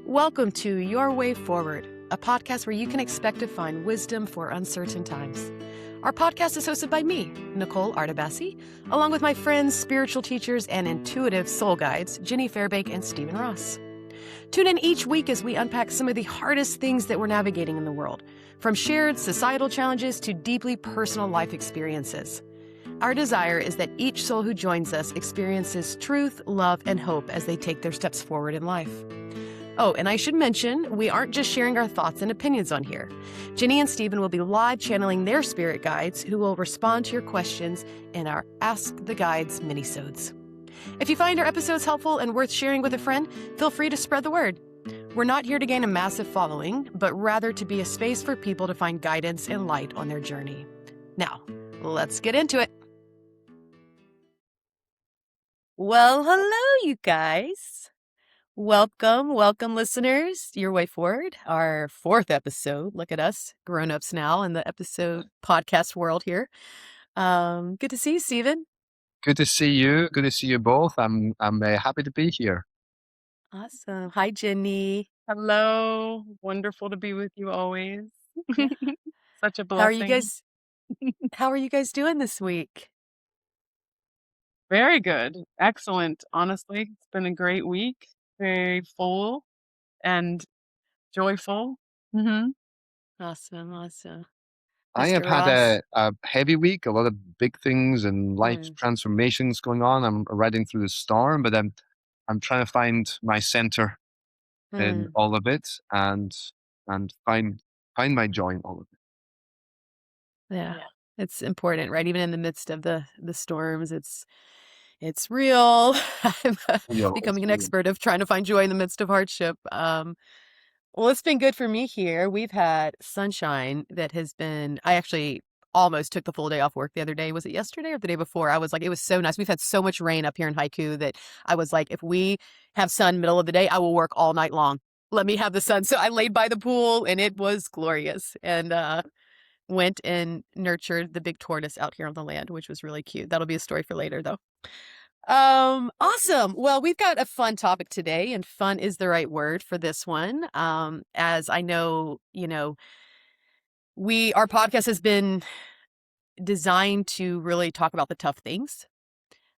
Welcome to Your Way Forward, a podcast where you can expect to find wisdom for uncertain times. Our podcast is hosted by me, Nicole Artabassi, along with my friends, spiritual teachers, and intuitive soul guides, Jenny Fairbank and Stephen Ross. Tune in each week as we unpack some of the hardest things that we're navigating in the world, from shared societal challenges to deeply personal life experiences. Our desire is that each soul who joins us experiences truth, love, and hope as they take their steps forward in life. Oh, and I should mention, we aren't just sharing our thoughts and opinions on here. Jenny and Stephen will be live channeling their spirit guides who will respond to your questions in our Ask the Guides minisodes. If you find our episodes helpful and worth sharing with a friend, feel free to spread the word. We're not here to gain a massive following, but rather to be a space for people to find guidance and light on their journey. Now, let's get into it. Well, hello, you guys. Welcome, listeners. Your Way Forward, our fourth episode. Look at us, grown-ups now in the episode podcast world here. Good to see you, Stephen. Good to see you. Good to see you both. I'm happy to be here. Awesome. Hi, Jenny. Hello. Wonderful to be with you always. Yeah. Such a How are you blessing. guys? How are you guys doing this week? Very good. Excellent. Honestly, it's been a great week. Very full and joyful. Awesome. I Mr. have had Ross? a heavy week, a lot of big things and life transformations going on. I'm riding through the storm, but I'm trying to find my center in all of it and find my joy in all of it. Yeah. It's important, right? Even in the midst of the storms, it's real. I'm becoming an expert of trying to find joy in the midst of hardship. Well, it's been good for me here. We've had sunshine that has been, I actually almost took the full day off work the other day. Was it yesterday or the day before? I was like, it was so nice. We've had so much rain up here in Haiku that I was like, if we have sun middle of the day, I will work all night long. Let me have the sun. So I laid by the pool and it was glorious. And went and nurtured the big tortoise out here on the land, which was really cute. That'll be a story for later, though. Awesome. Well, we've got a fun topic today, and fun is the right word for this one. As I know, our podcast has been designed to really talk about the tough things,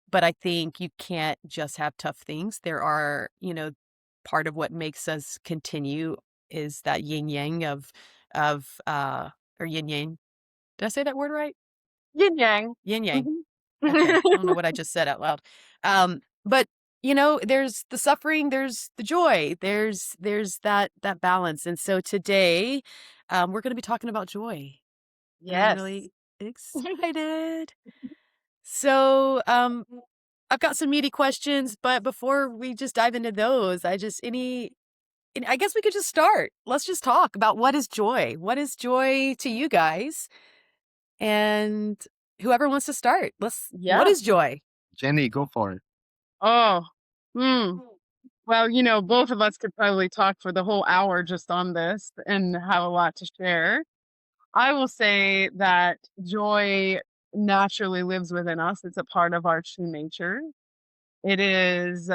but I think you can't just have tough things. There are, part of what makes us continue is that yin yang or yin yang. Did I say that word right? Yin yang. Yin yang. Okay. I don't know what I just said out loud. But there's the suffering, there's the joy, there's that balance. And so today, we're going to be talking about joy. And I'm really excited. So, I've got some meaty questions, but before we just dive into those, I guess we could just start. Let's just talk about what is joy. What is joy to you guys? And whoever wants to start, what is joy? Jenny, go for it. Oh, well, both of us could probably talk for the whole hour just on this and have a lot to share. I will say that joy naturally lives within us. It's a part of our true nature. It is,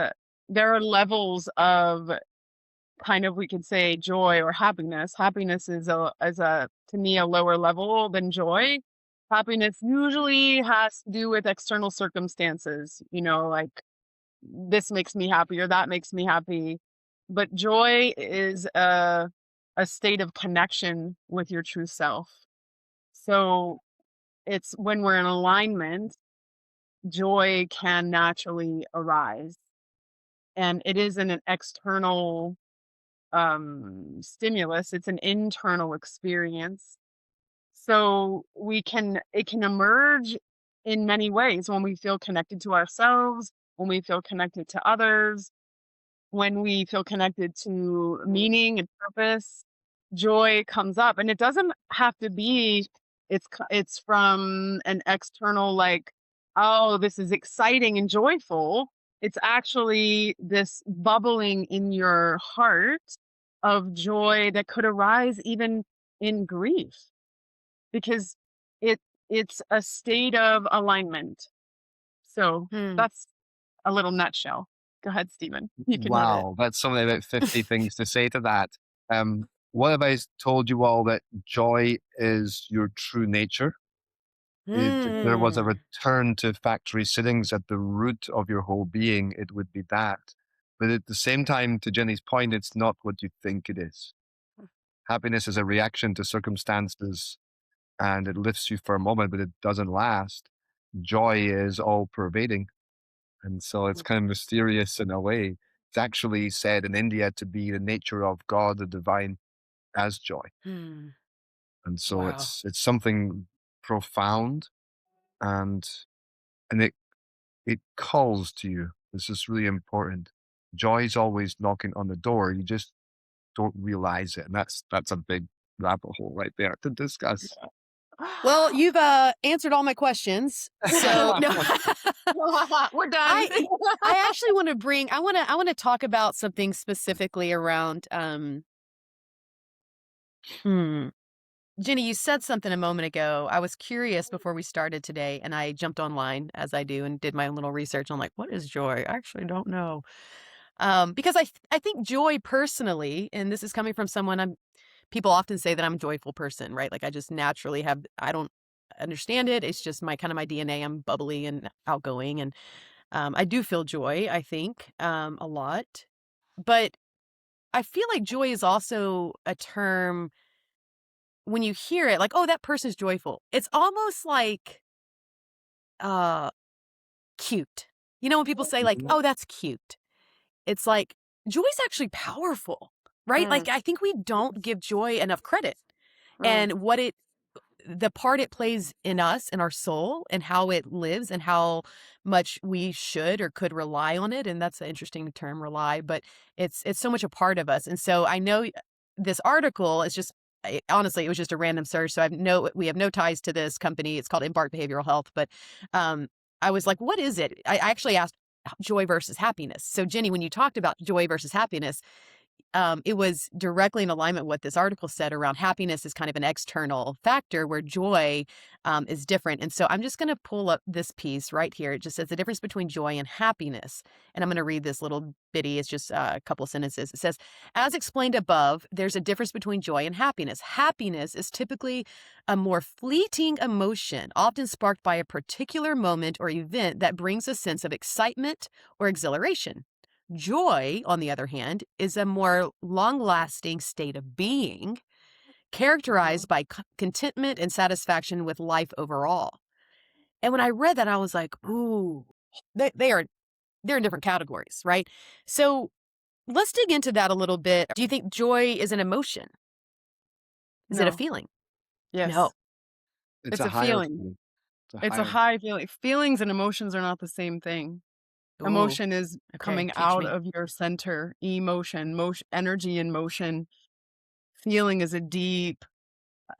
there are levels of kind of, we could say, joy or happiness. Happiness is to me, a lower level than joy. Happiness usually has to do with external circumstances, like this makes me happy or that makes me happy. But joy is a state of connection with your true self. So it's when we're in alignment, joy can naturally arise. And it isn't an external stimulus, it's an internal experience. So it can emerge in many ways when we feel connected to ourselves, when we feel connected to others, when we feel connected to meaning and purpose. Joy comes up, and it doesn't have to be it's from an external, like, oh, this is exciting and joyful. It's actually this bubbling in your heart of joy that could arise even in grief, because it's a state of alignment. So that's a little nutshell. Go ahead, Stephen. You can hit it. Wow, that's something about 50 things to say to that. What have I told you all that joy is your true nature? If there was a Hmm. return to factory sittings at the root of your whole being, it would be that. But at the same time, to Jenny's point, it's not what you think it is. Happiness is a reaction to circumstances and it lifts you for a moment, but it doesn't last. Joy is all pervading. And so it's kind of mysterious in a way. It's actually said in India to be the nature of God, the divine, as joy. Hmm. And so Wow. it's something profound and and it calls to you. This is really important. Joy is always knocking on the door. You just don't realize it. And that's a big rabbit hole right there to discuss. Well, you've answered all my questions. So no, We're done. I actually want to bring. I want to talk about something specifically around. Hmm. Jenny, you said something a moment ago. I was curious before we started today, and I jumped online as I do and did my own little research. I'm like, what is joy? I actually don't know. Because I think joy personally, and this is coming from someone people often say that I'm a joyful person, right? Like I just naturally have, I don't understand it. It's just my kind of my DNA. I'm bubbly and outgoing. And I do feel joy, I think, a lot. But I feel like joy is also a term when you hear it, like, oh, that person's joyful. It's almost like uh cute. You know, when people say like, Mhm. oh, that's cute. It's like joy is actually powerful, right? Mm, Like I think we don't give joy enough credit. mm, And the part it plays in us, in our soul, and how it lives, and how much we should or could rely on it. And that's an interesting term, rely, but it's so much a part of us. And so I know this article is just honestly, it was just a random search. So we have no ties to this company. It's called Embark Behavioral Health. But um, I was like, what is it? I actually asked joy versus happiness. So Jenny, when you talked about joy versus happiness, it was directly in alignment with what this article said around happiness is kind of an external factor where joy is different. And so I'm just going to pull up this piece right here. It just says the difference between joy and happiness. And I'm going to read this little bitty. It's just a couple of sentences. It says, as explained above, there's a difference between joy and happiness. Happiness is typically a more fleeting emotion, often sparked by a particular moment or event that brings a sense of excitement or exhilaration. Joy, on the other hand, is a more long-lasting state of being mhm, characterized by contentment and satisfaction with life overall. And when I read that, I was like, ooh, they're in different categories, right? So let's dig into that a little bit. Do you think joy is an emotion? Is it a No. feeling? No. Yes. It's It's a a higher feeling. feeling. It's a It's a higher. high feeling. Feelings and emotions are not the same thing. Ooh, Emotion is okay. coming Teach out me. of your center. Emotion, motion, energy in motion. Feeling is a deep,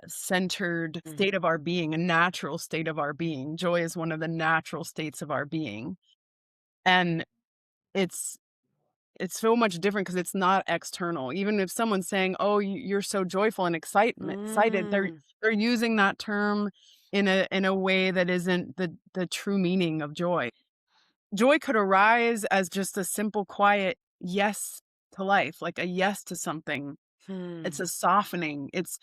centered Mm, state of our being, a natural state of our being. Joy is one of the natural states of our being. And it's it's so much different because it's not external. Even if someone's saying, "Oh, you're so joyful and excited," mm, they're using that term in a way that isn't the true meaning of joy. Joy could arise as just a simple, quiet yes to life, like a yes to something. It's hmm, a softening. It's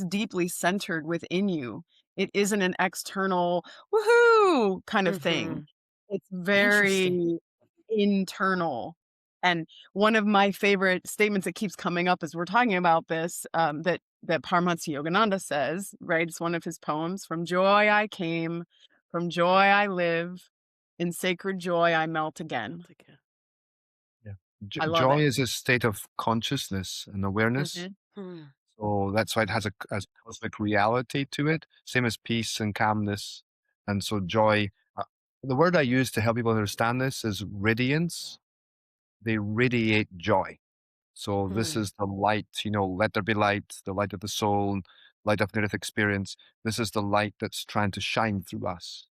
deeply centered within you. It isn't an external woohoo kind of thing. mhm. It's Interesting. very internal. And one of my favorite statements that keeps coming up as we're talking about this, that Paramahansa Yogananda says, right? It's one of his poems. From joy I came, from joy I live, in sacred joy I melt I'll again. take it. Yeah. I love Joy it. is a state of consciousness and awareness. Mhm. Hmm. So that's why it has a cosmic reality to it, same as peace and calmness. And so joy, the word I use to help people understand this is radiance. They radiate joy. So this Hmm. is the light, let there be light, the light of the soul, light of near-death experience. This is the light that's trying to shine through us.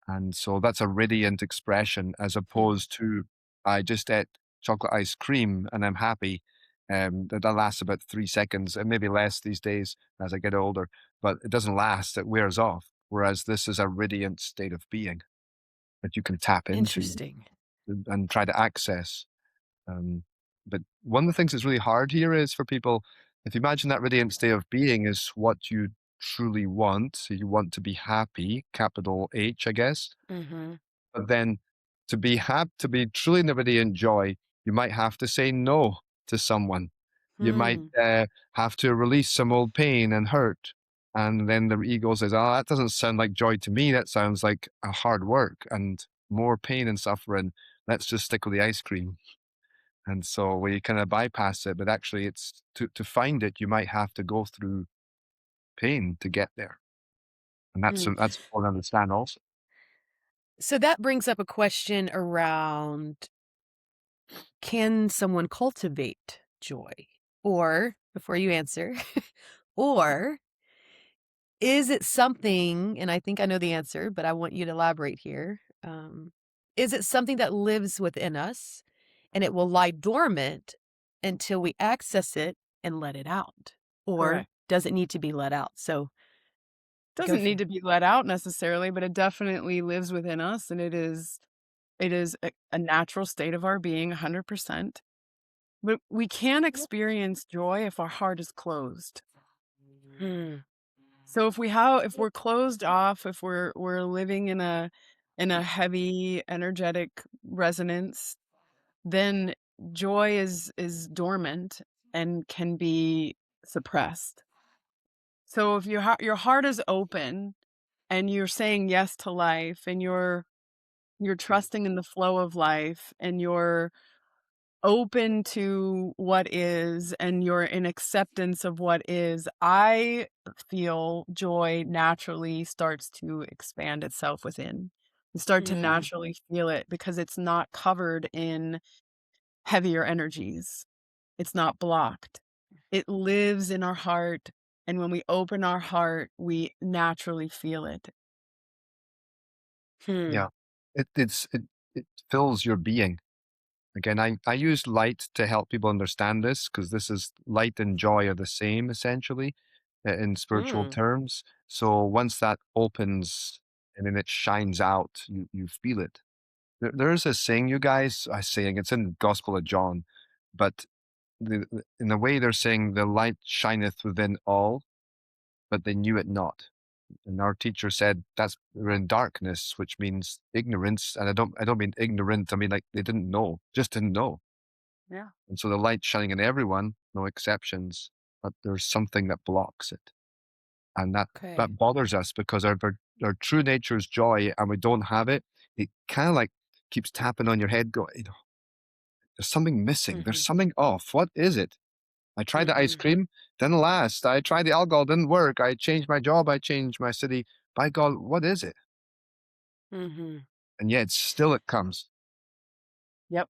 And so that's a radiant expression as Hmm. opposed to I just ate chocolate ice cream and I'm happy. That lasts about 3 seconds and maybe less these days as I get older, but it doesn't last, it wears off. Whereas this is a radiant state of being that you can tap into. Interesting. and try to access. But one of the things that's really hard here is for people, if you imagine that radiant state of being is what you truly want, so you want to be happy, capital H, I guess. Mm-hmm. But then to be happy, to be truly in the radiant joy, you might have to say no to someone. You might Hmm. have to release some old pain and hurt. And then the ego says, oh, that doesn't sound like joy to me. That sounds like a hard work and more pain and suffering. Let's just stick with the ice cream. And so we kind of bypass it, but actually it's to find it, you might have to go through pain to get there. And that's Hmm. that's important to understand also. So that brings up a question around, can someone cultivate joy? Or, before you answer, or is it something, and I think I know the answer, but I want you to elaborate here. Is it something that lives within us and it will lie dormant until we access it and let it out? Or Correct. does it need to be let out? So go Doesn't for need it. to be let out necessarily, but it definitely lives within us, and it is a natural state of our being 100%. But we can experience joy if our heart is closed. Hmm. So if we're closed off, if we're living in a heavy energetic resonance, then joy is dormant and can be suppressed. So if your heart is open and you're saying yes to life and you're trusting in the flow of life and you're open to what is and you're in acceptance of what is, I feel joy naturally starts to expand itself within. You start to Hmm. naturally feel it because it's not covered in heavier energies. It's not blocked. It lives in our heart. And when we open our heart, we naturally feel it. Hmm. Yeah. It fills your being. Again, I use light to help people understand this because this is light and joy are the same essentially in spiritual Hmm. terms. So once that opens and then it shines out, you feel it. There's a saying, you guys, I saying it's in the Gospel of John, but in the way they're saying the light shineth within all, but they knew it not. And our teacher said that's we're in darkness, which means ignorance. And I don't mean ignorant. I mean like they didn't know, just didn't know. Yeah. And so the light shining in everyone, no exceptions, but there's something that blocks it. And Okay. that bothers us because our true nature is joy and we don't have it. It kind of like keeps tapping on your head, going, there's something missing. There's Hmm. something off. What is it? I tried the ice Hmm. cream, didn't last. I tried the alcohol, didn't work. I changed my job, I changed my city. By God, what is it? Hmm. And yet still it comes. Yep.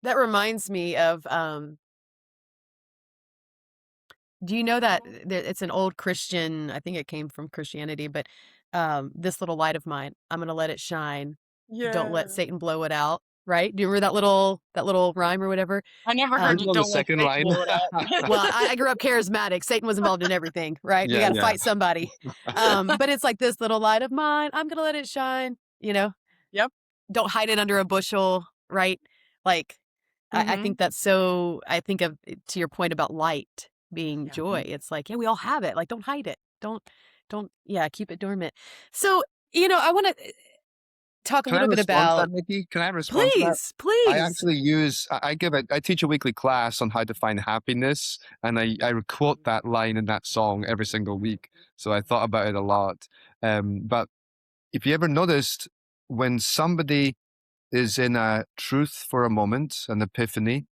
That reminds me of, do you know that it's an old Christian, I think it came from Christianity, but this little light of mine, I'm going to let it shine. Don't let Yeah. Satan blow it out. Right? Do you remember that little rhyme or whatever? I never I heard Um, you know the don't let second Satan line. blow it out. well, I grew up charismatic. Satan was involved in everything, right? We Yeah, got to yeah. fight somebody. But it's like this little light of mine. I'm going to let it shine. Yep. Don't hide it under a bushel, right? Like, I Mhm. think that's so, I think of, to your point about light being Yeah. joy. It's like, yeah, we all have it. Like, don't hide it. Yeah, keep it dormant. So, I want to talk a Can I little bit respond to about, that, Nikki? Can I respond to that? please, I please. actually use I teach a weekly class on how to find happiness, and I quote that line in that song every single week. So I thought about it a lot. But if you ever noticed when somebody is in a truth for a moment, an epiphany,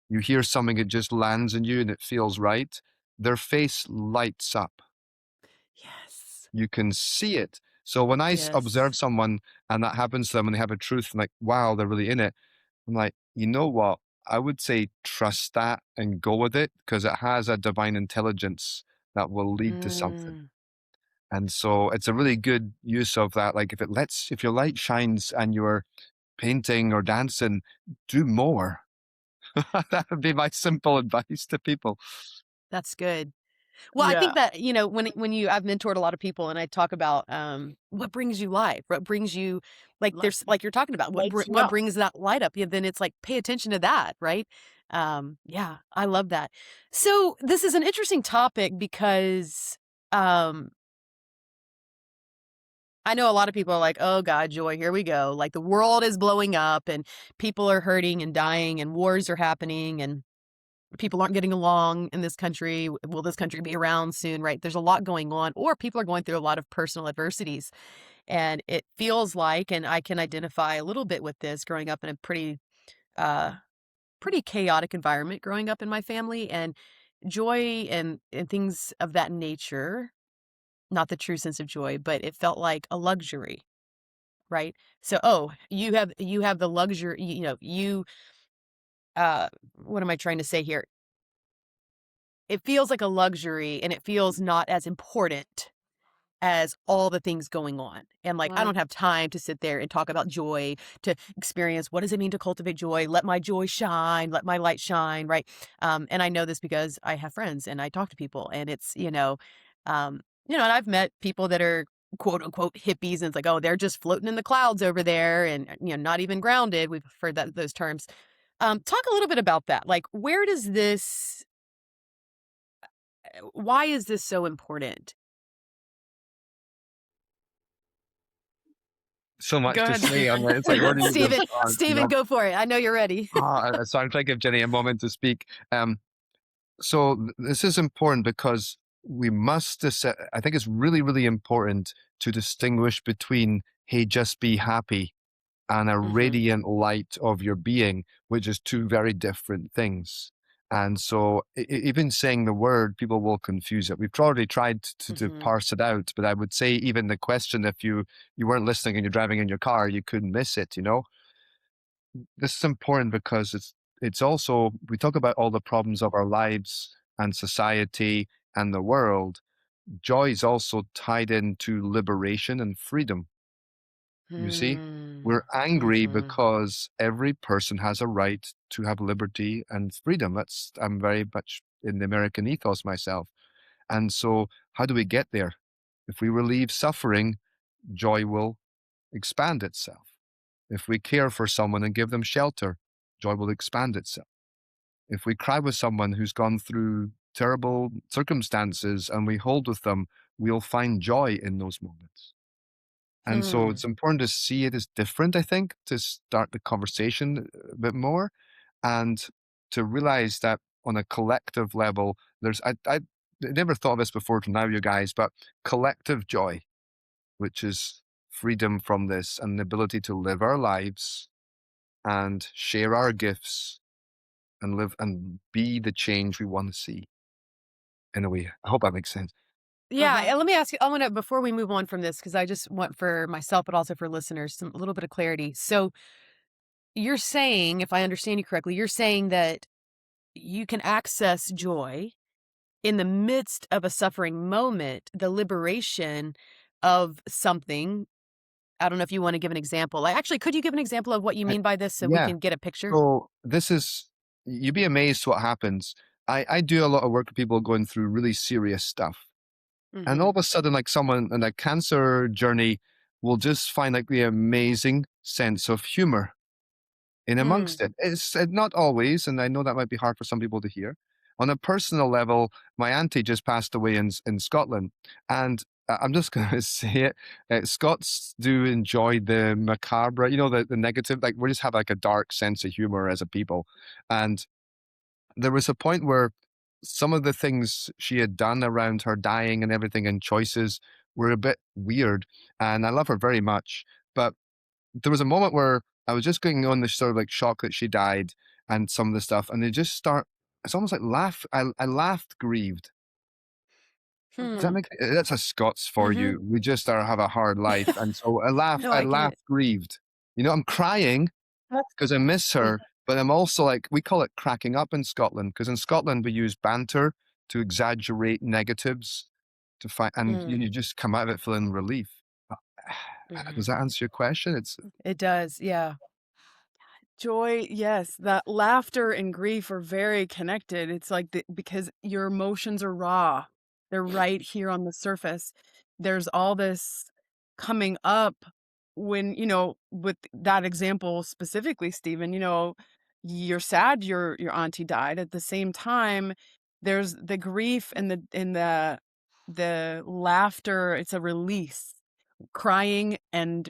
you hear something, it just lands in you and it feels right, their face lights up. Yes. You can see it. So when I observe Yes. someone and that happens to them and they have a truth and like, wow, they're really in it, I'm like, you know what? I would say trust that and go with it because it has a divine intelligence that will lead to something. Mm. And so it's a really good use of that. Like if your light shines and you're painting or dancing, do more. That would be my simple advice to people. That's good. Well, I Yeah. think that, I've mentored a lot of people and I talk about what brings you life, what brings you Li- there's like you're talking about Lights you what up. brings that light up. Yeah, then it's like pay attention to that, right? Yeah, I love that. So this is an interesting topic because um I know a lot of people are like, "Oh God, joy, here we go." Like the world is blowing up and people are hurting and dying and wars are happening and people aren't getting along in this country. Will this country be around soon? Right? There's a lot going on, or people are going through a lot of personal adversities. And it feels like, and I can identify a little bit with this growing up in a uh, pretty chaotic environment growing up in my family and joy and things of that nature, not the true sense of joy, but it felt like a luxury, right? So, oh, you have the luxury, uh, what am I trying to say here? It feels like a luxury and it feels not as important as all the things going on. And like, I Mm. don't have time to sit there and talk about joy, to experience what does it mean to cultivate joy? Let my joy shine, let my light shine, right? And I know this because I have friends and I talk to people and it's, and I've met people that are quote unquote hippies and it's like, oh, they're just floating in the clouds over there and, not even grounded. We've heard those terms. Talk a little bit about that. Like, where does this, why is this so important? So much Go to ahead, say on Stephen. that. It's like, where do you even Steven, start? Steven, go for it. I know you're ready. So I'm trying to give Jenny a moment to speak. So this is important because we must. I think it's really, really important to distinguish between, hey, just be happy, and a Mhm, radiant light of your being, which is two very different things. And so, even saying the word, people will confuse it. We've already tried to mhm, parse it out, but I would say even the question, if you weren't listening and you're driving in your car, you couldn't miss it. This is important because it's also, we talk about all the problems of our lives and society and the world. Joy is also tied into liberation and freedom. You see, we're hmm, angry mhm, because every person has a right to have liberty and freedom. I'm very much in the American ethos myself. And so, how do we get there? If we relieve suffering, joy will expand itself. If we care for someone and give them shelter, joy will expand itself. If we cry with someone who's gone through terrible circumstances and we hold with them, we'll find joy in those moments. And so hmm. it's important to see it as different, I think, to start the conversation a bit more and to realize that on a collective level, I never thought of this before to now, you guys, but collective joy, which is freedom from this and the ability to live our lives and share our gifts and live and be the change we want to see in a way. I hope that makes sense. Yeah, Uh-huh. and let me ask you, I wanna before we move on from this, because I just want for myself, but also for listeners, a little bit of clarity. So, you're saying, if I understand you correctly, you're saying that you can access joy in the midst of a suffering moment, the liberation of something. I don't know if you wanna give an example. Like, actually, could you give an example of what you I, mean by this so we yeah. can get a picture? So you'd be amazed what happens. I do a lot of work with people going through really serious stuff. And all Mhm. of a sudden, like someone in a cancer journey will just find like the amazing sense of humor in Hmm. amongst it. It's not always, and I know that might be hard for some people to hear. On a personal level, my auntie just passed away in Scotland, and I'm just going to say it. Scots do enjoy the macabre, the negative. Like we just have like a dark sense of humor as a people, and there was a point where some of the things she had done around her dying and everything and choices were a bit weird, and I love her very much, but there was a moment where I was just going on this sort of like shock that she died and some of the stuff, and they just start. It's almost like laugh. I laughed grieved. Does that Mhm. Hmm. make that's a Scots for Mhm. you? We just are have a hard life, and so No, I I get laughed it. grieved. I'm crying That's because I miss mhm. her, but I'm also like we call it cracking up in Scotland because in Scotland we use banter to exaggerate negatives to find, and Hmm. you just come out of it feeling relief. Uh, Does Mhm. that answer your question? It's It does, yeah. Joy, yes, that laughter and grief are very connected. It's like because your emotions are raw. They're right here on the surface. There's all this coming up when, with that example specifically, Stephen, you're sad your auntie died. At the same time, there's the grief and the laughter. It's a release. Crying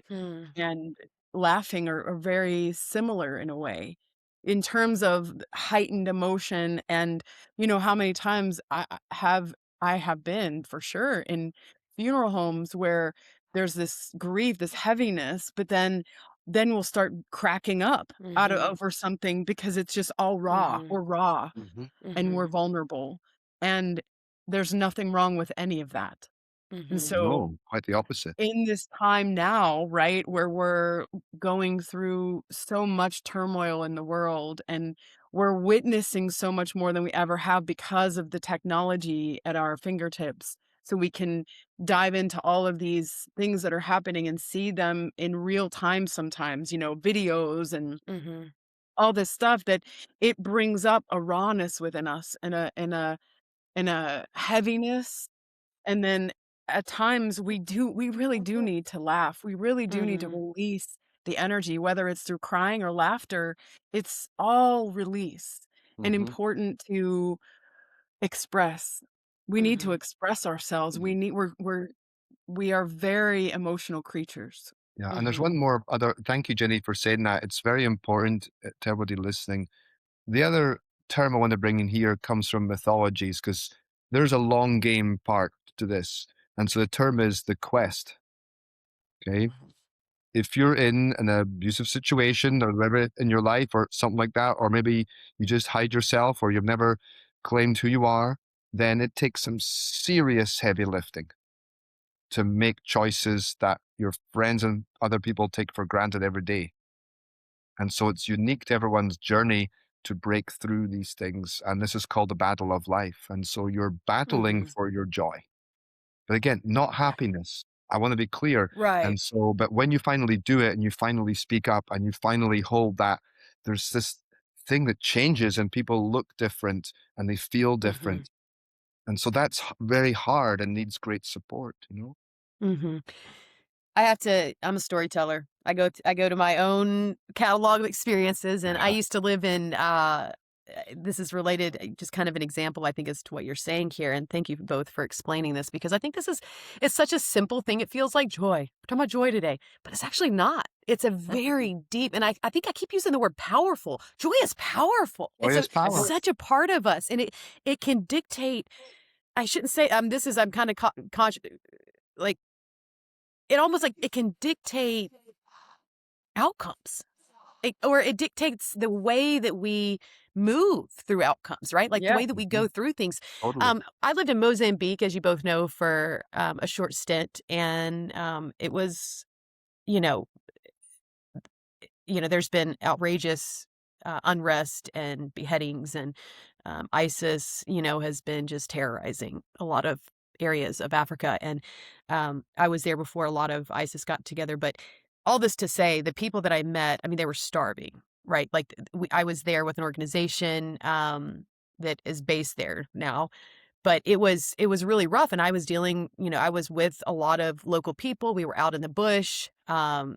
Mm, and laughing are very similar in a way in terms of heightened emotion. And how many times I have been for sure in funeral homes where there's this grief, this heaviness, but then we'll start cracking up out of mhm, over something because it's just all raw. mhm, We're raw Hmm. and we're mhm, vulnerable, and there's nothing wrong with any of that. And mhm, so No, quite the opposite. in this time now, right, where we're going through so much turmoil in the world, and we're witnessing so much more than we ever have because of the technology at our fingertips. So we can dive into all of these things that are happening and see them in real time sometimes, videos and mhm, all this stuff that it brings up a rawness within us and a heaviness. And then at times we really do need to laugh. We really do need to mhm, release the energy, whether it's through crying or laughter. It's all release and Hmm. important to express. We need to mhm, express ourselves. Hmm. We are very emotional creatures. Yeah, and there's mhm, one more other. Thank you, Jenny, for saying that. It's very important to everybody listening. The other term I want to bring in here comes from mythologies because there's a long game part to this, and so the term is the quest. Okay, mhm, if you're in an abusive situation or whatever in your life or something like that, or maybe you just hide yourself or you've never claimed who you are, then it takes some serious heavy lifting to make choices that your friends and other people take for granted every day. And so it's unique to everyone's journey to break through these things. And this is called the battle of life. And so you're battling mhm. for your joy. But again, not happiness. I want to be clear. Right. And so, but when you finally do it and you finally speak up and you finally hold that, there's this thing that changes and people look different and they feel Mhm, different. And so that's very hard and needs great support, you know? mhm. I'm a storyteller. I go to my own catalog of experiences, and I used to live in, this is related, just kind of an example, I think, as to what you're saying here, and thank you both for explaining this because I think it's such a simple thing. It feels like joy. We're talking about joy today, but it's actually not. It's a very deep, and I think I keep using the word powerful. Joy is powerful. Joy It's is power. such a part of us, and it can dictate. I shouldn't say, I'm kind of like, it almost like it can dictate outcomes. Or it dictates the way that we move through outcomes, right? Like the Yeah. way that we Mhm. go through things. Totally. I lived in Mozambique, as you both know, for a short stint, and it was, you know, there's been outrageous unrest and beheadings, and ISIS, has been just terrorizing a lot of areas of Africa. And I was there before a lot of ISIS got together. But all this to say, the people that I met, I mean, they were starving, right? Like I was there with an organization that is based there now, but it was really rough, and I was dealing, I was with a lot of local people. We were out in the bush, no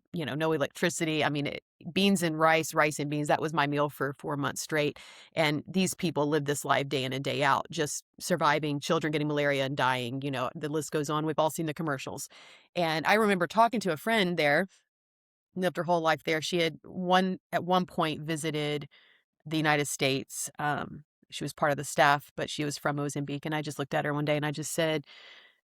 electricity. I mean, beans and rice, rice and beans, that was my meal for 4 months straight. And these people live this life day in and day out, just surviving, children getting malaria and dying, the list goes on. We've all seen the commercials. And I remember talking to a friend there, lived her whole life there. She had at one point visited the United States. She was part of the staff, but she was from Mozambique. And I just looked at her one day and I just said,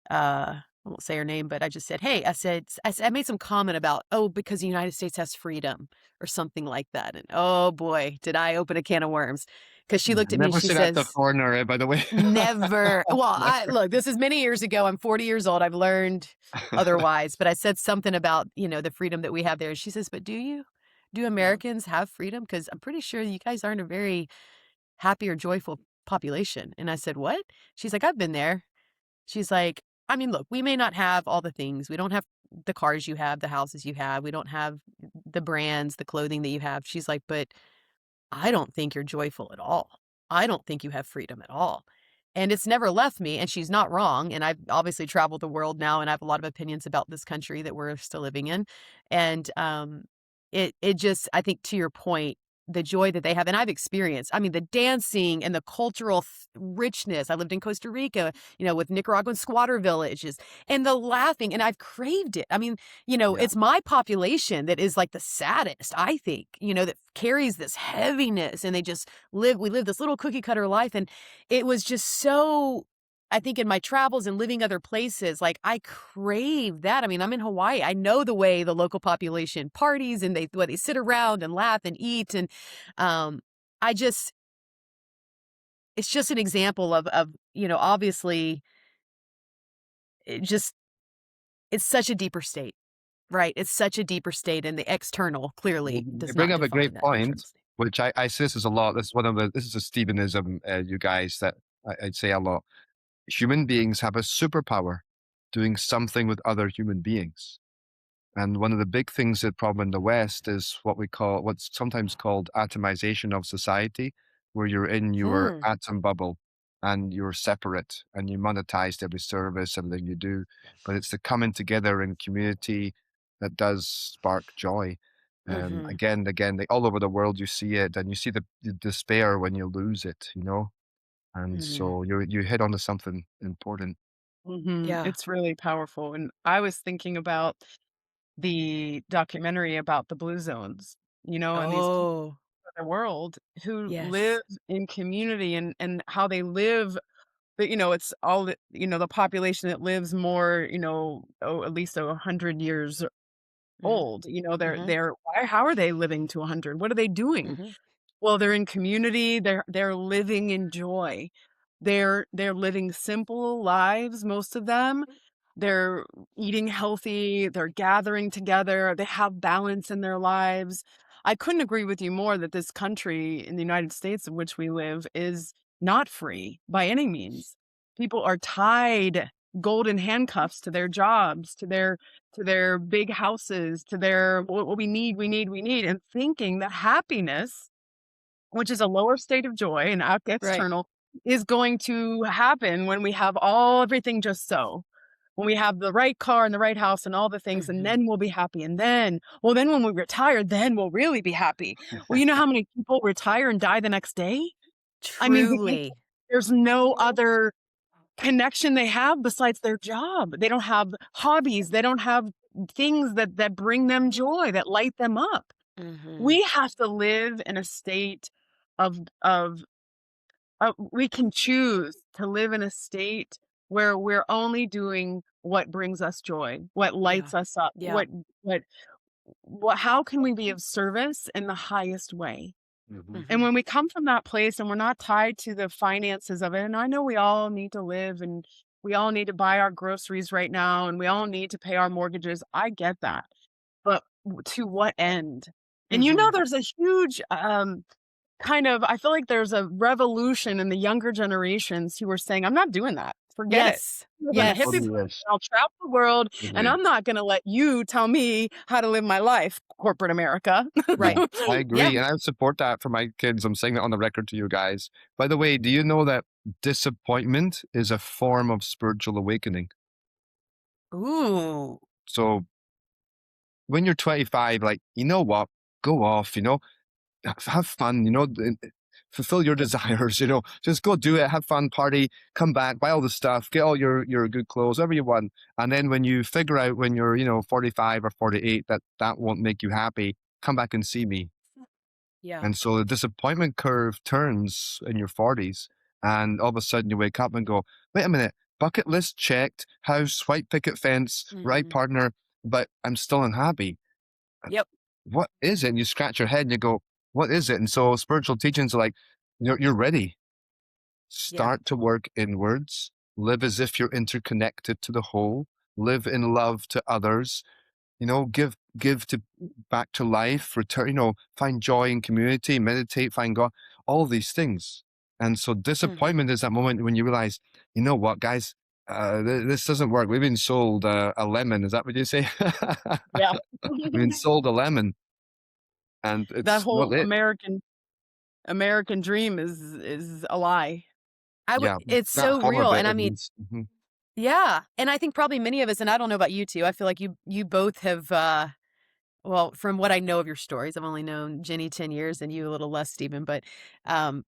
I won't say her name, but I just said, "Hey," I made some comment about, "Oh, because the United States has freedom," or something like that. And oh boy, did I open a can of worms. Because she Yeah, looked at me, never she sit at the says, corner, by the way. "Never." Well, Never. look, this is many years ago. I'm 40 years old. I've learned otherwise, but I said something about, the freedom that we have there. And she says, "But do you? Do Yeah. Americans have freedom? Because I'm pretty sure you guys aren't a very happy or joyful population." And I said, "What?" She's like, "I've been there." She's like, "I mean, look, we may not have all the things. We don't have the cars you have, the houses you have. We don't have the brands, the clothing that you have." She's like, "But I don't think you're joyful at all. I don't think you have freedom at all." and it's never left me, and she's not wrong, and I've obviously traveled the world now, and I have a lot of opinions about this country that we're still living in, and, it just I think to your point, the joy that they have and I've experienced, I mean, the dancing and the cultural richness. I lived in Costa Rica, with Nicaraguan squatter villages, and the laughing, and I've craved it. I mean, Yeah. it's my population that is, like, the saddest, I think, that carries this heaviness, and we live this little cookie cutter life, and it was just so I think in my travels and living other places, like, I crave that. I mean, I'm in Hawaii. I know the way the local population parties and the way they sit around and laugh and eat, and, um, I just it's just an example of, obviously, it just it's such a deeper state, right? It's such a deeper state, and the external clearly You does bring not up a define great that internal point, state. which I see this is a lot. This is a Stephenism, you guys, that I'd say a lot. Human beings have a superpower doing something with other human beings. And one of the big things that problem in the West is what's sometimes called atomization of society, where you're in your Mm, atom bubble and you're separate and you monetize every service, everything you do. But it's the coming together in community that does spark joy. mhm, Again and again, all over the world, you see it, and you see the despair when you lose it, And mhm. so you hit onto something important. Yeah. It's really powerful. And I was thinking about the documentary about the blue zones, and these people Oh, in the world who live yes. in community and how they live. But it's all the population that lives more, at least 100 years Mhm, old. mhm, How are they living to 100? What are they doing? mhm, Well, they're in community, they're living in joy. They're living simple lives, most of them. They're eating healthy, they're gathering together, they have balance in their lives. I couldn't agree with you more that this country in the United States in which we live is not free by any means. People are tied golden handcuffs to their jobs, to their big houses, to their what we need, and thinking that happiness, which is a lower state of joy and right. external, is going to happen when we have everything just so. When we have the right car and the right house and all the things, and Mhm. then we'll be happy. And then when we retire, then we'll really be happy. Well, you know how many people retire and die the next day? I mean, Truly. there's no other connection they have besides their job. They don't have hobbies. They don't have things that bring them joy, that light them up. Mhm. We have to live in a state of we can choose to live in a state where we're only doing what brings us joy, what Yeah. lights us up, Yeah. what how can we be of service in the highest way? Mhm. And Mhm. when we come from that place and we're not tied to the finances of it, and I know we all need to live and we all need to buy our groceries right now and we all need to pay our mortgages. I get that. But to what end? And Mhm. there's a huge I feel like there's a revolution in the younger generations who are saying, I'm not doing that. Forget it. Yes. I'm a Yes. hippie. Totally is. I'll travel the world and Totally. I'm not going to let you tell me how to live my life, corporate America. Right. I Yeah. agree, and I support that for my kids. I'm saying that on the record to you guys. By the way, do you know that disappointment is a form of spiritual awakening? Ooh. So when you're 25, like, you know what? Go off, have fun, fulfill your desires, just go do it, have fun, party, come back, buy all the stuff, get all your good clothes, whatever you want. And then when you figure out when you're, 45 or 48, that won't make you happy, come back and see me. Yeah. And so the disappointment curve turns in your 40s, and all of a sudden you wake up and go, wait a minute, bucket list checked, house, white picket fence, right Mhm. partner, but I'm still unhappy. Yep. What is it? And you scratch your head and you go, what is it? And so spiritual teachings are like, you're ready. Yeah. Start to work inwards, live as if you're interconnected to the whole, live in love to others, give to back to life, return, find joy in community, meditate, find God, all these things. And so Mhm. disappointment is that moment when you realize, you know what, guys, this doesn't work. We've been sold a lemon. Is that what you say? Yeah. We've been sold a lemon, and That it's not whole it. American dream is a lie. Yeah, It's that so hum of real. it And I at mean, least. Mhm. yeah. And I think probably many of us, and I don't know about you two, I feel like you both have, well, from what I know of your stories, I've only known Jenny 10 years and you a little less, Stephen, but um,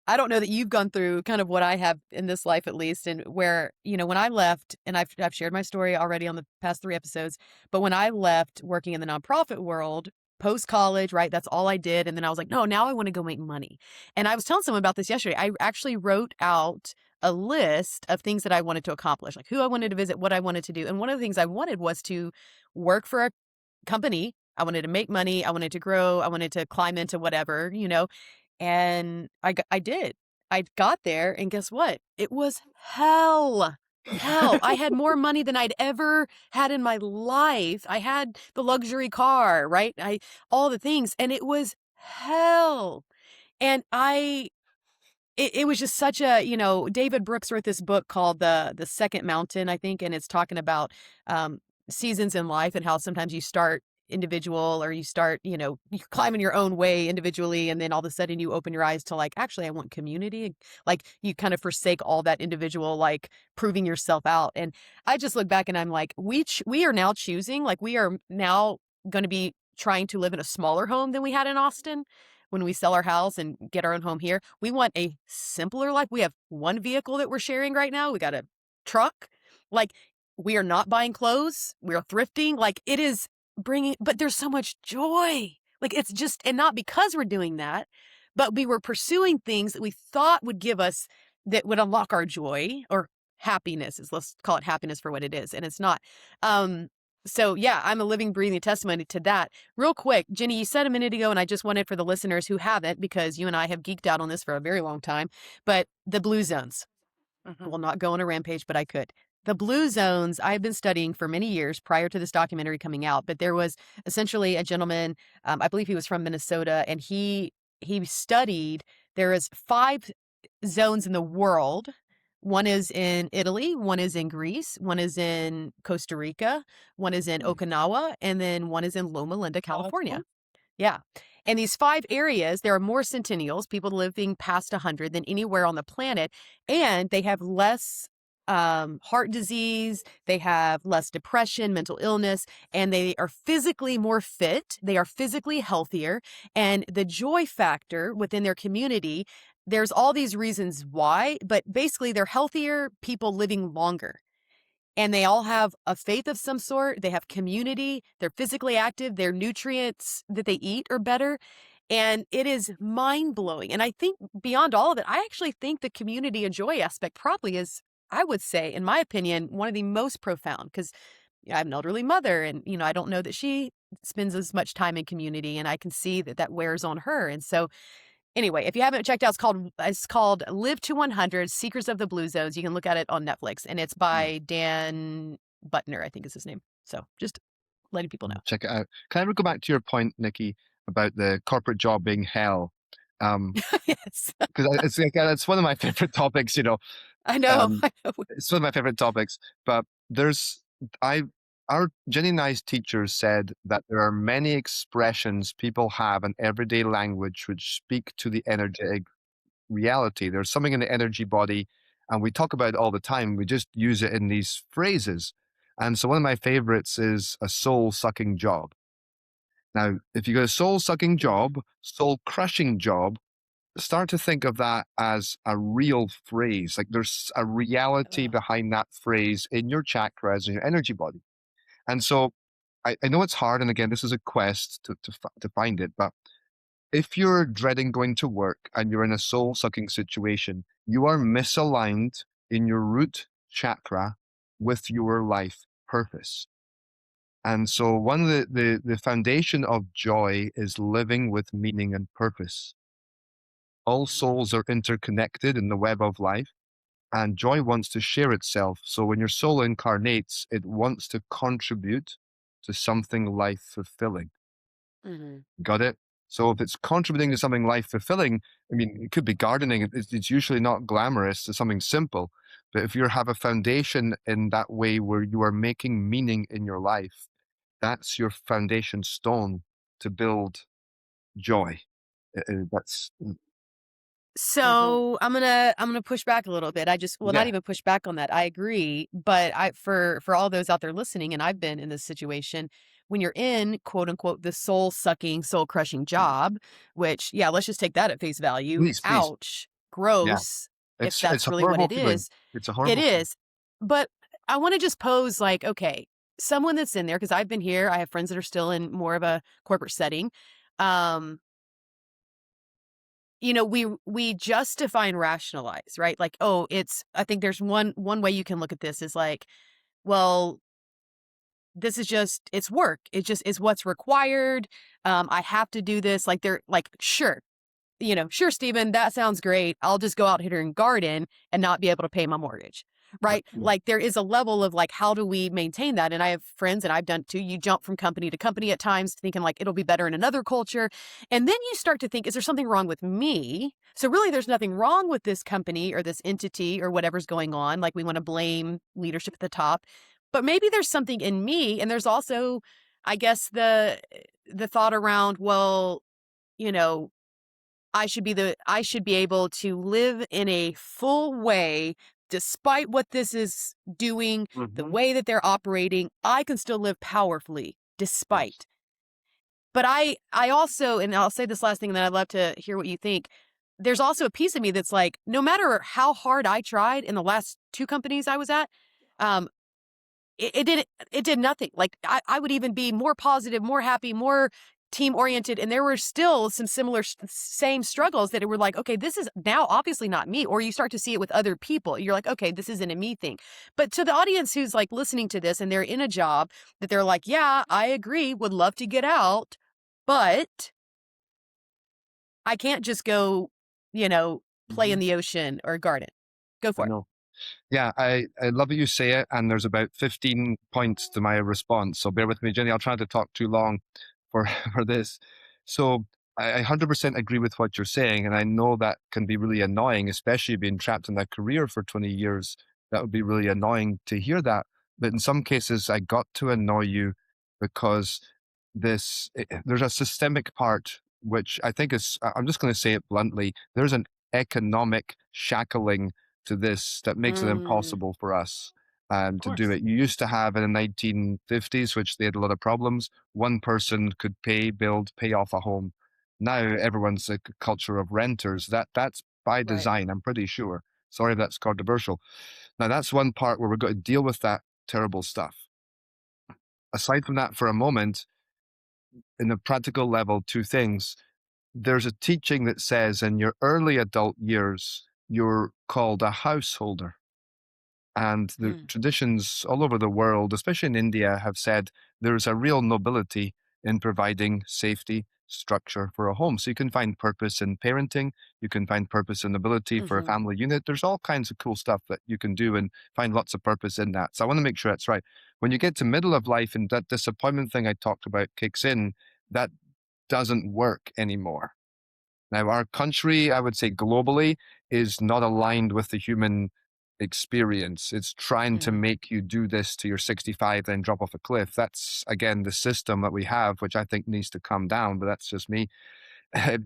I don't know that you've gone through kind of what I have in this life, at least, and where, when I left, and I've shared my story already on the past 3 episodes, but when I left working in the nonprofit world, post college, right, that's all I did. And then I was like, no, now I want to go make money. And I was telling someone about this yesterday. I actually wrote out a list of things that I wanted to accomplish, like who I wanted to visit, what I wanted to do. And one of the things I wanted was to work for a company. I wanted to make money. I wanted to grow. I wanted to climb into whatever. And I did. I got there, and guess what? It was hell. Hell. I had more money than I'd ever had in my life. I had the luxury car, right? All the things, and it was hell. And it was just such a, David Brooks wrote this book called The Second Mountain, I think, and it's talking about um, seasons in life and how sometimes you start individual, or you start, you're climbing your own way individually, and then all of a sudden you open your eyes to, like, actually I want community. Like, you kind of forsake all that individual, like, proving yourself out. And I just look back and I'm like, we are now choosing, like, we are now going to be trying to live in a smaller home than we had in Austin. When we sell our house and get our own home here, we want a simpler life. We have one vehicle that we're sharing right now. We got a truck. Like, we are not buying clothes. We are thrifting. Like, it is bringing, but there's so much joy. Like, it's just, and not because we're doing that, but we were pursuing things that we thought would give us, that would unlock our joy or happiness. Let's call it happiness for what it is. And it's not. So yeah, I'm a living, breathing testimony to that. Real quick, Jenny, you said a minute ago, and I just wanted for the listeners who haven't, because you and I have geeked out on this for a very long time, but the blue zones. I will not go on a rampage, but I could. The blue zones I've been studying for many years prior to this documentary coming out, but there was essentially a gentleman, I believe he was from Minnesota, and he studied, there is 5 zones in the world. One is in Italy, one is in Greece, one is in Costa Rica, one is in Okinawa, and then one is in Loma Linda, California. Yeah. And these 5 areas, there are more centennials, people living past 100, than anywhere on the planet. And they have less heart disease, they have less depression, mental illness, and they are physically more fit. They are physically healthier. And the joy factor within their community, there's all these reasons why, but basically they're healthier people living longer. And they all have a faith of some sort. They have community. They're physically active. Their nutrients that they eat are better. And it is mind blowing. And I think beyond all of it, I actually think the community and joy aspect probably is, I would say, in my opinion, one of the most profound, because I have an elderly mother, and, I don't know that she spends as much time in community, and I can see that that wears on her. And so, anyway, if you haven't checked out, it's called Live to 100: Secrets of the Blue Zones. You can look at it on Netflix, and it's by Dan Butner, I think is his name. So just letting people know. Check it out. Can I ever go back to your point, Nikki, about the corporate job being hell? Yes, Because it's one of my favorite topics. I know. Um, it's one of my favorite topics. But I, our Jenny and I's teachers said that there are many expressions people have in everyday language which speak to the energetic reality. There's something in the energy body, and we talk about it all the time. We just use it in these phrases. And so one of my favorites is a soul sucking job. Now, if you go soul sucking job, soul crushing job, start to think of that as a real phrase. Like, there's a reality behind that phrase in your chakras and your energy body. And so I know it's hard. And again, this is a quest to find it. But if you're dreading going to work and you're in a soul sucking situation, you are misaligned in your root chakra with your life purpose. And so one of the foundation of joy is living with meaning and purpose. All souls are interconnected in the web of life, and joy wants to share itself. So when your soul incarnates, it wants to contribute to something life fulfilling. Got it? So if it's contributing to something life fulfilling, I mean, it could be gardening. It's usually not glamorous. It's something simple. But if you have a foundation in that way where you are making meaning in your life, that's your foundation stone to build joy. That's So I'm gonna push back a little bit. Not Yeah. even push back on that. I agree, but for all those out there listening, and I've been in this situation, when you're in quote unquote the soul sucking, soul crushing job, which yeah, let's just take that at face value. Please. Ouch, Yeah. gross. If It's that's a really what horrible it feeling. is, It's a it horrible feeling. is. But I want to just pose like, okay, someone that's in there because I've been here. I have friends that are still in more of a corporate setting. Um, we justify and rationalize, right? Like, oh, I think there's one way you can look at this is like, well, this is just it's work. It just is what's required. I have to do this. Like they're like, sure, sure, Stephen, that sounds great. I'll just go out here and garden and not be able to pay my mortgage. Right. Yeah. Like there is a level of like, how do we maintain that? And I have friends and I've done too. You jump from company to company at times thinking like it'll be better in another culture. And then you start to think, is there something wrong with me? So really there's nothing wrong with this company or this entity or whatever's going on. Like we want to blame leadership at the top, but maybe there's something in me. And there's also, I guess the thought around, well, you know, I should be able to live in a full way despite what this is doing, the Mm-hmm. way that they're operating. I can still live powerfully Yes. despite. But I also, and I'll say this last thing and then I'd love to hear what you think. There's also a piece of me that's like, no matter how hard I tried in the last two companies I was at, um, it did nothing. Like I would even be more positive, more happy, more team oriented. And there were still some same struggles that were like, okay, this is now obviously not me. Or you start to see it with other people. You're like, okay, this isn't a me thing. But to the audience who's like listening to this and they're in a job that they're like, yeah, I agree, would love to get out, but I can't just go, play Mm-hmm. in the ocean or garden. Go I for it. know. Yeah, I love that you say it, and there's about 15 points to my response. So bear with me, Jenny. I'll try to talk too long for for this. So I 100% agree with what you're saying, and I know that can be really annoying, especially being trapped in that career for 20 years. That would be really annoying to hear that. But in some cases, I got to annoy you because there's a systemic part which I think is, I'm just going to say it bluntly, there's an economic shackling to this that makes it Mm, impossible for us Of to do course. it. You used to have in the 1950s, which they had a lot of problems, one person could pay off a home. Now everyone's a culture of renters. That's by right. design, I'm pretty sure. Sorry if that's controversial. Now that's one part where we've got to deal with that terrible stuff. Aside from that, for a moment, in a practical level, two things. There's a teaching that says in your early adult years, you're called a householder. And the Mm, traditions all over the world, especially in India, have said there's a real nobility in providing safety structure for a home. So you can find purpose in parenting, you can find purpose and ability for a mm-hmm, family unit. There's all kinds of cool stuff that you can do and find lots of purpose in that. So I want to make sure that's right. When you get to middle of life and that disappointment thing I talked about kicks in, that doesn't work anymore. Now, our country, I would say globally, is not aligned with the human experience. It's trying to mm, make you do this to your 65, then drop off a cliff. That's, again, the system that we have, which I think needs to come down, but that's just me.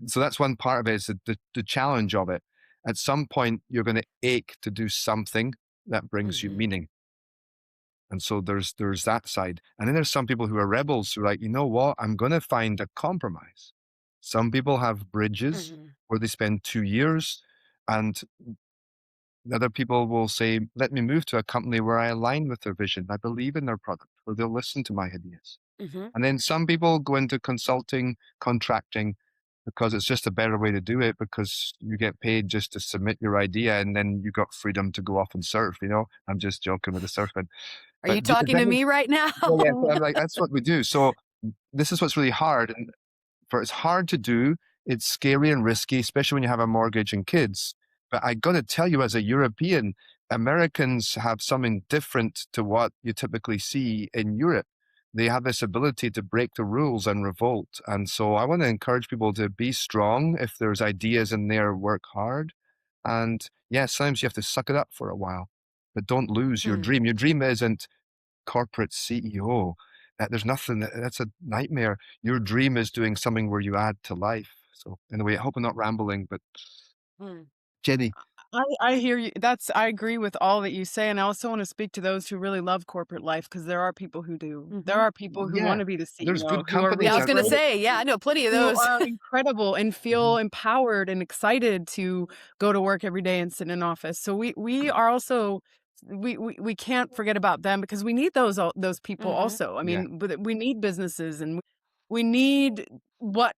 So that's one part of it, is the challenge of it. At some point, you're going to ache to do something that brings you mm-hmm, meaning. And so there's that side. And then there's some people who are rebels who are like, you know what? I'm going to find a compromise. Some people have bridges mm-hmm, where they spend 2 years, and other people will say, let me move to a company where I align with their vision. I believe in their product, where they'll listen to my ideas. mm-hmm. And then some people go into consulting, contracting, because it's just a better way to do it, because you get paid just to submit your idea and then you got freedom to go off and surf, I'm just joking with the surfing. Are you But talking to me right now? yeah, so I'm like, that's what we do. So this is what's really hard. And for it's hard to do, it's scary and risky, especially when you have a mortgage and kids. But I got to tell you, as a European, Americans have something different to what you typically see in Europe. They have this ability to break the rules and revolt. And so I want to encourage people to be strong. If there's ideas in there, work hard. And yeah, sometimes you have to suck it up for a while, but don't lose your Hmm. dream. Your dream isn't corporate CEO. There's nothing, that's a nightmare. Your dream is doing something where you add to life. So anyway, I hope I'm not rambling, but Mm. Jenny. I hear you. I agree with all that you say, and I also want to speak to those who really love corporate life because there are people who do. There are people who want Yeah, to be the there's CEO, good who are Yeah, I companies was really out gonna there. great, say, yeah, I know plenty of who those. are incredible and Mhm. feel empowered and excited to go to work every day and sit in an office. So we are also we can't forget about them because we need those people Mhm. also. I Yeah. mean, but we need businesses and we need what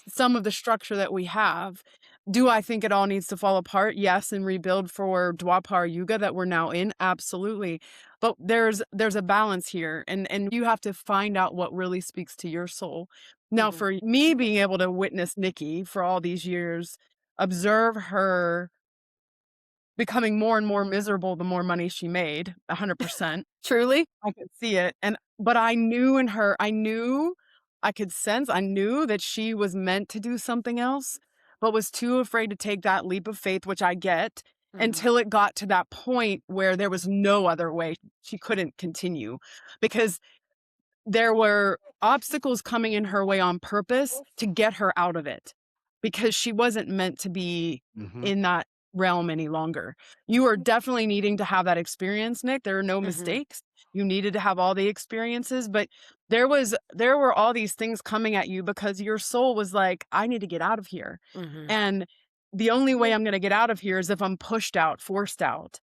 some of the structure that we have. Do I think it all needs to fall apart? Yes, and rebuild for Dwapar Yuga that we're now in? Absolutely. But there's a balance here and you have to find out what really speaks to your soul. Now, Mhm. for me being able to witness Nikki for all these years, observe her becoming more and more miserable the more money she made, 100%. Truly? I could see it, but I could sense, I knew that she was meant to do something else, but was too afraid to take that leap of faith, which I get, Mhm. until it got to that point where there was no other way. She couldn't continue because there were obstacles coming in her way on purpose to get her out of it because she wasn't meant to be Mhm. in that realm any longer. You are definitely needing to have that experience, Nick. There are no Mhm. mistakes. You needed to have all the experiences, but there were all these things coming at you because your soul was like, I need to get out of here. Mhm. And the only way I'm going to get out of here is if I'm pushed out, forced out.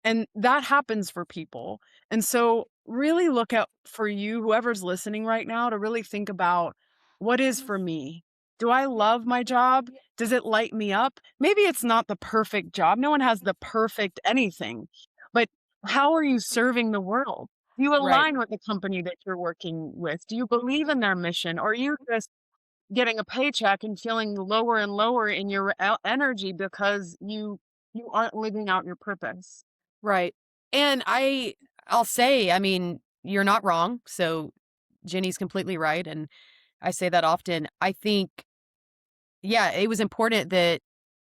And that happens for people. And so really look at for you, whoever's listening right now, to really think about what is for me. Do I love my job? Does it light me up? Maybe it's not the perfect job. No one has the perfect anything. But how are you serving the world? Do you Right. align with the company that you're working with? Do you believe in their mission? Or are you just getting a paycheck and feeling lower and lower in your energy because you aren't living out your purpose? Right. And I'll say, I mean, you're not wrong. So Jenny's completely right. And I say that often. I think, yeah, it was important that,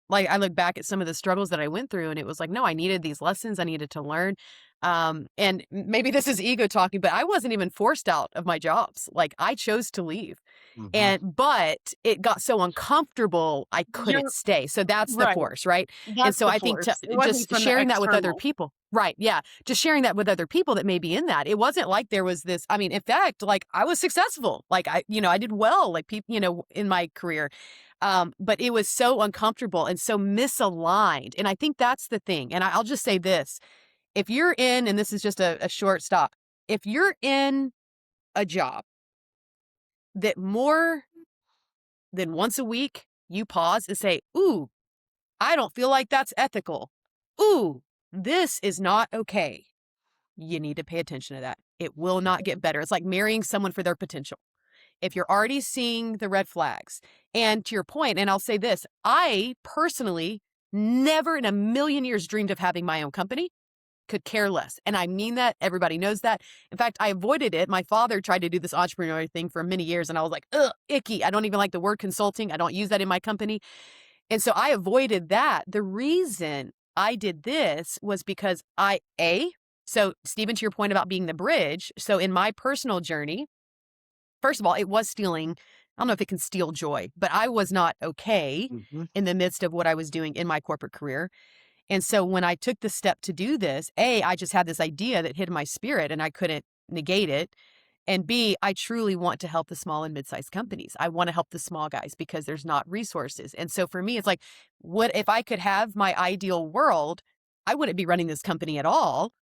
like, I look back at some of the struggles that I went through and it was like, no, I needed these lessons. I needed to learn. And maybe this is ego talking, but I wasn't even forced out of my jobs. Like, I chose to leave. Mhm. But it got so uncomfortable, I couldn't You're stay. So that's the right. force, right? And That's so the I think to force. It wasn't just from the sharing that with other external. people. Right. Yeah. Just sharing that with other people that may be in that. It wasn't like there was this, I mean, in fact, like I was successful. Like I did well, like people, in my career. But it was so uncomfortable and so misaligned. And I think that's the thing. And I'll just say this. If you're in, and this is just a short stop, if you're in a job that more then once a week, you pause and say, ooh, I don't feel like that's ethical. Ooh, this is not okay. You need to pay attention to that. It will not get better. It's like marrying someone for their potential. If you're already seeing the red flags, and to your point, and I'll say this, I personally never in a million years dreamed of having my own company. Could care less. And I mean that. Everybody knows that. In fact, I avoided it. My father tried to do this entrepreneurial thing for many years, and I was like, ugh, icky. I don't even like the word consulting. I don't use that in my company. And so I avoided that. The reason I did this was because so Stephen, to your point about being the bridge. So in my personal journey, first of all, it was stealing. I don't know if it can steal joy, but I was not okay Mhm. in the midst of what I was doing in my corporate career. And so when I took the step to do this, I just had this idea that hit my spirit and I couldn't negate it. And B, I truly want to help the small and mid-sized companies. I want to help the small guys because there's not resources. And so for me, it's like, what if I could have my ideal world? I wouldn't be running this company at all,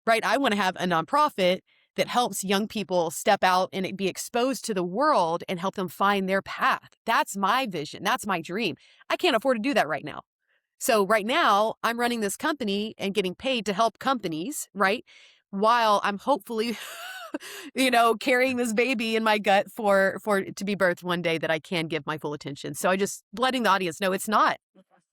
right? I want to have a nonprofit that helps young people step out and be exposed to the world and help them find their path. That's my vision. That's my dream. I can't afford to do that right now. So right now, I'm running this company and getting paid to help companies, right? While I'm hopefully, carrying this baby in my gut for it to be birthed one day that I can give my full attention. So I just letting the audience know it's not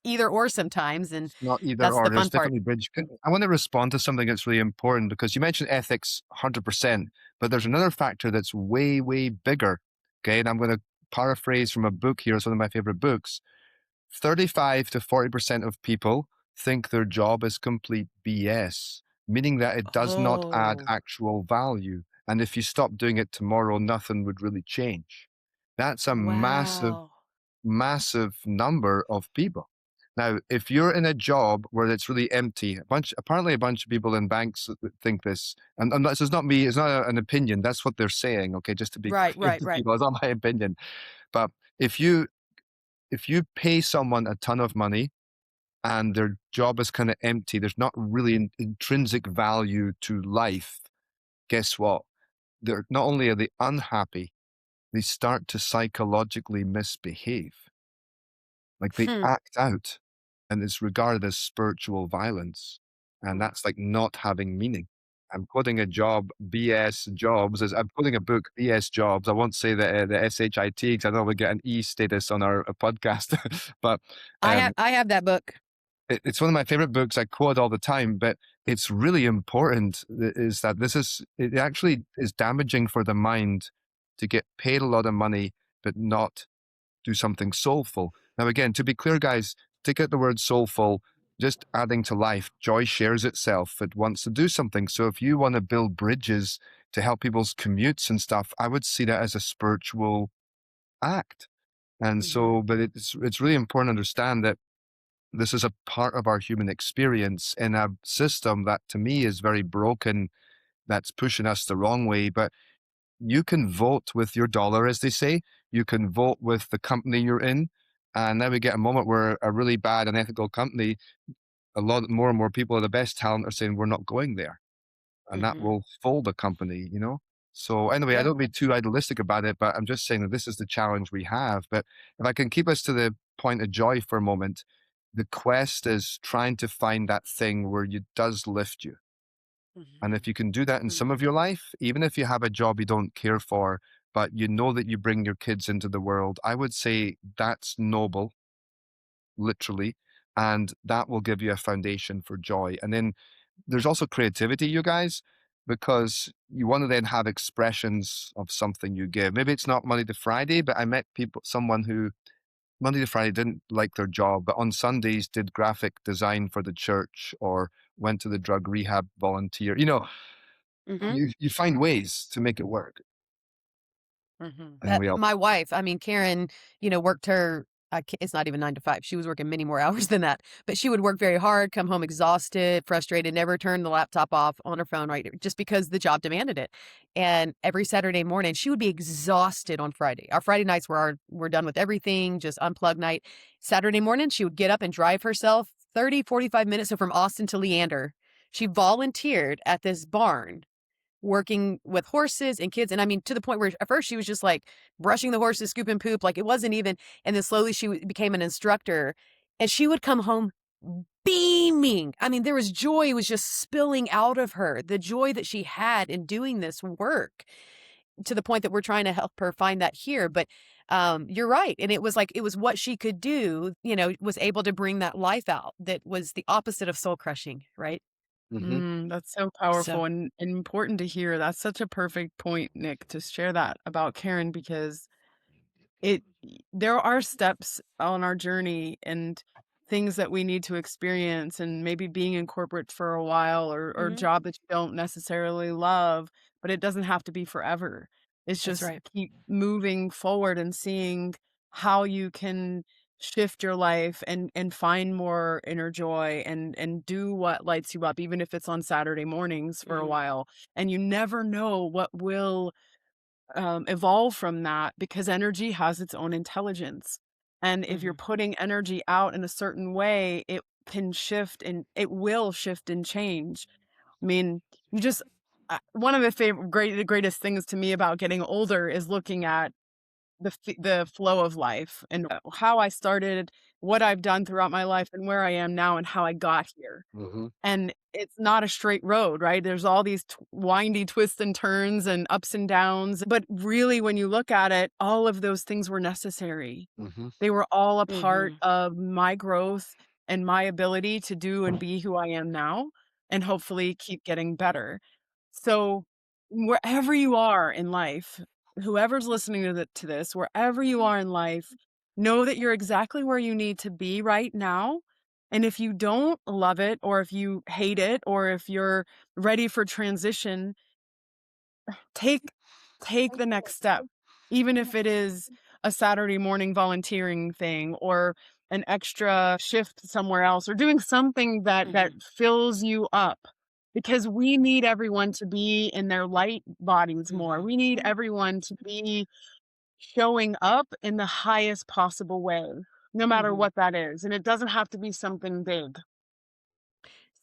either or sometimes, and It's not either that's or. the There's fun part. definitely bridge. I want to respond to something that's really important because you mentioned ethics 100%, but there's another factor that's way, way bigger. Okay. And I'm going to paraphrase from a book here. It's one of my favorite books. 35 to 40% of people think their job is complete BS, meaning that it does not add Oh, actual value. And if you stop doing it tomorrow, nothing would really change. That's a massive, wow. massive number of people. Now, if you're in a job where it's really empty, apparently a bunch of people in banks think this, and this is not me, it's not an opinion, that's what they're saying, okay, just to be Right, clear right, to right. people, it's not my opinion. But if you pay someone a ton of money and their job is kind of empty, there's not really intrinsic value to life, guess what? They're not only are they unhappy, they start to psychologically misbehave. Like they Hmm. act out, and it's regarded as spiritual violence. And that's like not having meaning. I'm quoting a job, BS Jobs, as I'm quoting a book, BS Jobs. I won't say the SHIT because I know we get an E status on our podcast, but I have that book. it's one of my favorite books. I quote all the time, but it's really important is that it actually is damaging for the mind to get paid a lot of money, but not do something soulful. Now, again, to be clear, guys, take out the word soulful, just adding to life. Joy shares itself. It wants to do something. So if you want to build bridges to help people's commutes and stuff, I would see that as a spiritual act. And Hmm. so, but it's really important to understand that this is a part of our human experience in a system that to me is very broken, that's pushing us the wrong way. But you can vote with your dollar, as they say. You can vote with the company you're in. And now we get a moment where a really bad, unethical company, a lot more and more people of the best talent are saying, we're not going there. And that Hmm. will fold a company, you know? So anyway, I Yeah. don't be too idealistic about it, but I'm just saying that this is the challenge we have. But if I can keep us to the point of joy for a moment, the quest is trying to find that thing where it does lift you. And Hmm. if you can do that in some Hmm. of your life, even if you have a job you don't care for, but you know that you bring your kids into the world, I would say that's noble, literally. And that will give you a foundation for joy. And then there's also creativity, you guys, because you want to then have expressions of something you give. Maybe it's not Monday to Friday, but I met someone who Monday to Friday didn't like their job, but on Sundays did graphic design for the church or went to the drug rehab volunteer. You know, Hmm. you find ways to make it work. And That we all, my wife, I mean, Karen, worked her. It's not even 9 to 5. She was working many more hours than that, but she would work very hard, come home exhausted, frustrated, never turn the laptop off on her phone, right? Just because the job demanded it. And every Saturday morning, she would be exhausted on Friday. Our Friday nights we're done with everything, just unplug night. Saturday morning, she would get up and drive herself 30, 45 minutes. So from Austin to Leander, she volunteered at this barn working with horses and kids. And I mean, to the point where at first she was just like brushing the horses, scooping poop. Like it wasn't even. And then slowly she became an instructor and she would come home beaming. I mean, there was joy was just spilling out of her, the joy that she had in doing this work to the point that we're trying to help her find that here. But you're right. And it was like, it was what she could do, was able to bring that life out that was the opposite of soul crushing. Right. hmm That's so So, powerful and important to hear. That's such a perfect point, Nick, to share that about Karen because there are steps on our journey and things that we need to experience and maybe being in corporate for a while or mhm, job that you don't necessarily love, but it doesn't have to be forever. It's that's just right. keep moving forward and seeing how you can shift your life and find more inner joy and do what lights you up, even if it's on Saturday mornings for a Mhm, while. And you never know what will evolve from that because energy has its own intelligence. And if you're mhm, putting energy out in a certain way, it can shift and it will shift and change. I mean, you just one of the the greatest things to me about getting older is looking at the flow of life and how I started, what I've done throughout my life, and where I am now, and how I got here. hmm And it's not a straight road, right? There's all these windy twists and turns and ups and downs. But really, when you look at it, all of those things were necessary. hmm They were all a part mhm, of my growth and my ability to do and be who I am now, and hopefully keep getting better. So, wherever you are in life, whoever's listening to this, wherever you are in life, know that you're exactly where you need to be right now. And if you don't love it, or if you hate it, or if you're ready for transition, take take the next step. Even if it is a Saturday morning volunteering thing or an extra shift somewhere else, or doing something that fills you up, because we need everyone to be in their light bodies more. We need everyone to be showing up in the highest possible way, no matter what that is. And it doesn't have to be something big.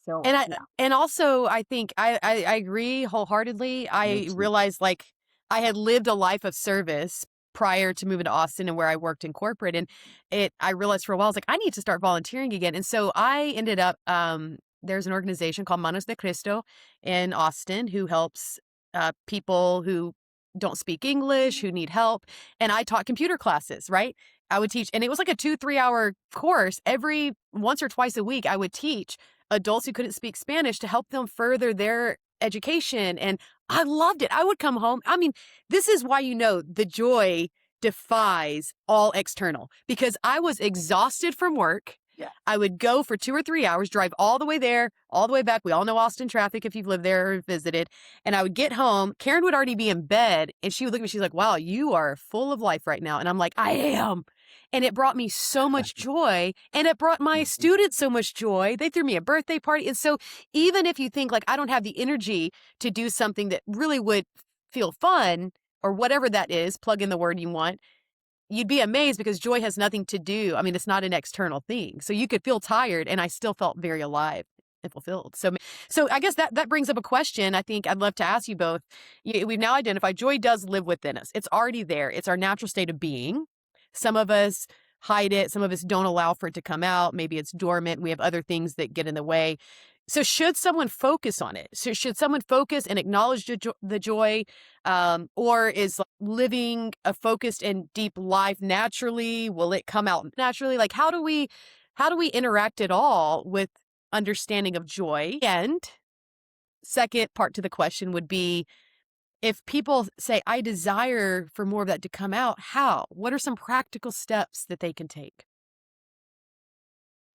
So, and also I think I agree wholeheartedly. I realized like I had lived a life of service prior to moving to Austin and where I worked in corporate. And I realized for a while, I was like, I need to start volunteering again. And so I ended up, there's an organization called Manos de Cristo in Austin who helps people who don't speak English, who need help. And I taught computer classes, right? I would teach, and it was like a 2-3 hour course. Every once or twice a week, I would teach adults who couldn't speak Spanish to help them further their education. And I loved it. I would come home. I mean, this is why, the joy defies all external, because I was exhausted from work. Yeah. I would go for 2 or 3 hours, drive all the way there, all the way back. We all know Austin traffic if you've lived there or visited. And I would get home. Karen would already be in bed, and she would look at me. She's like, wow, you are full of life right now. And I'm like, I am. And it brought me so much joy, and it brought my students so much joy. They threw me a birthday party. And so even if you think like I don't have the energy to do something that really would feel fun or whatever that is, plug in the word you want, you'd be amazed, because joy has nothing to do. I mean, it's not an external thing. So you could feel tired, and I still felt very alive and fulfilled. So I guess that brings up a question I think I'd love to ask you both. We've now identified joy does live within us. It's already there. It's our natural state of being. Some of us hide it. Some of us don't allow for it to come out. Maybe it's dormant. We have other things that get in the way. So should someone focus on it? So should someone focus and acknowledge the joy? Or is living a focused and deep life naturally? Will it come out naturally? Like, how do we interact at all with understanding of joy? And second part to the question would be, if people say, I desire for more of that to come out, how? What are some practical steps that they can take?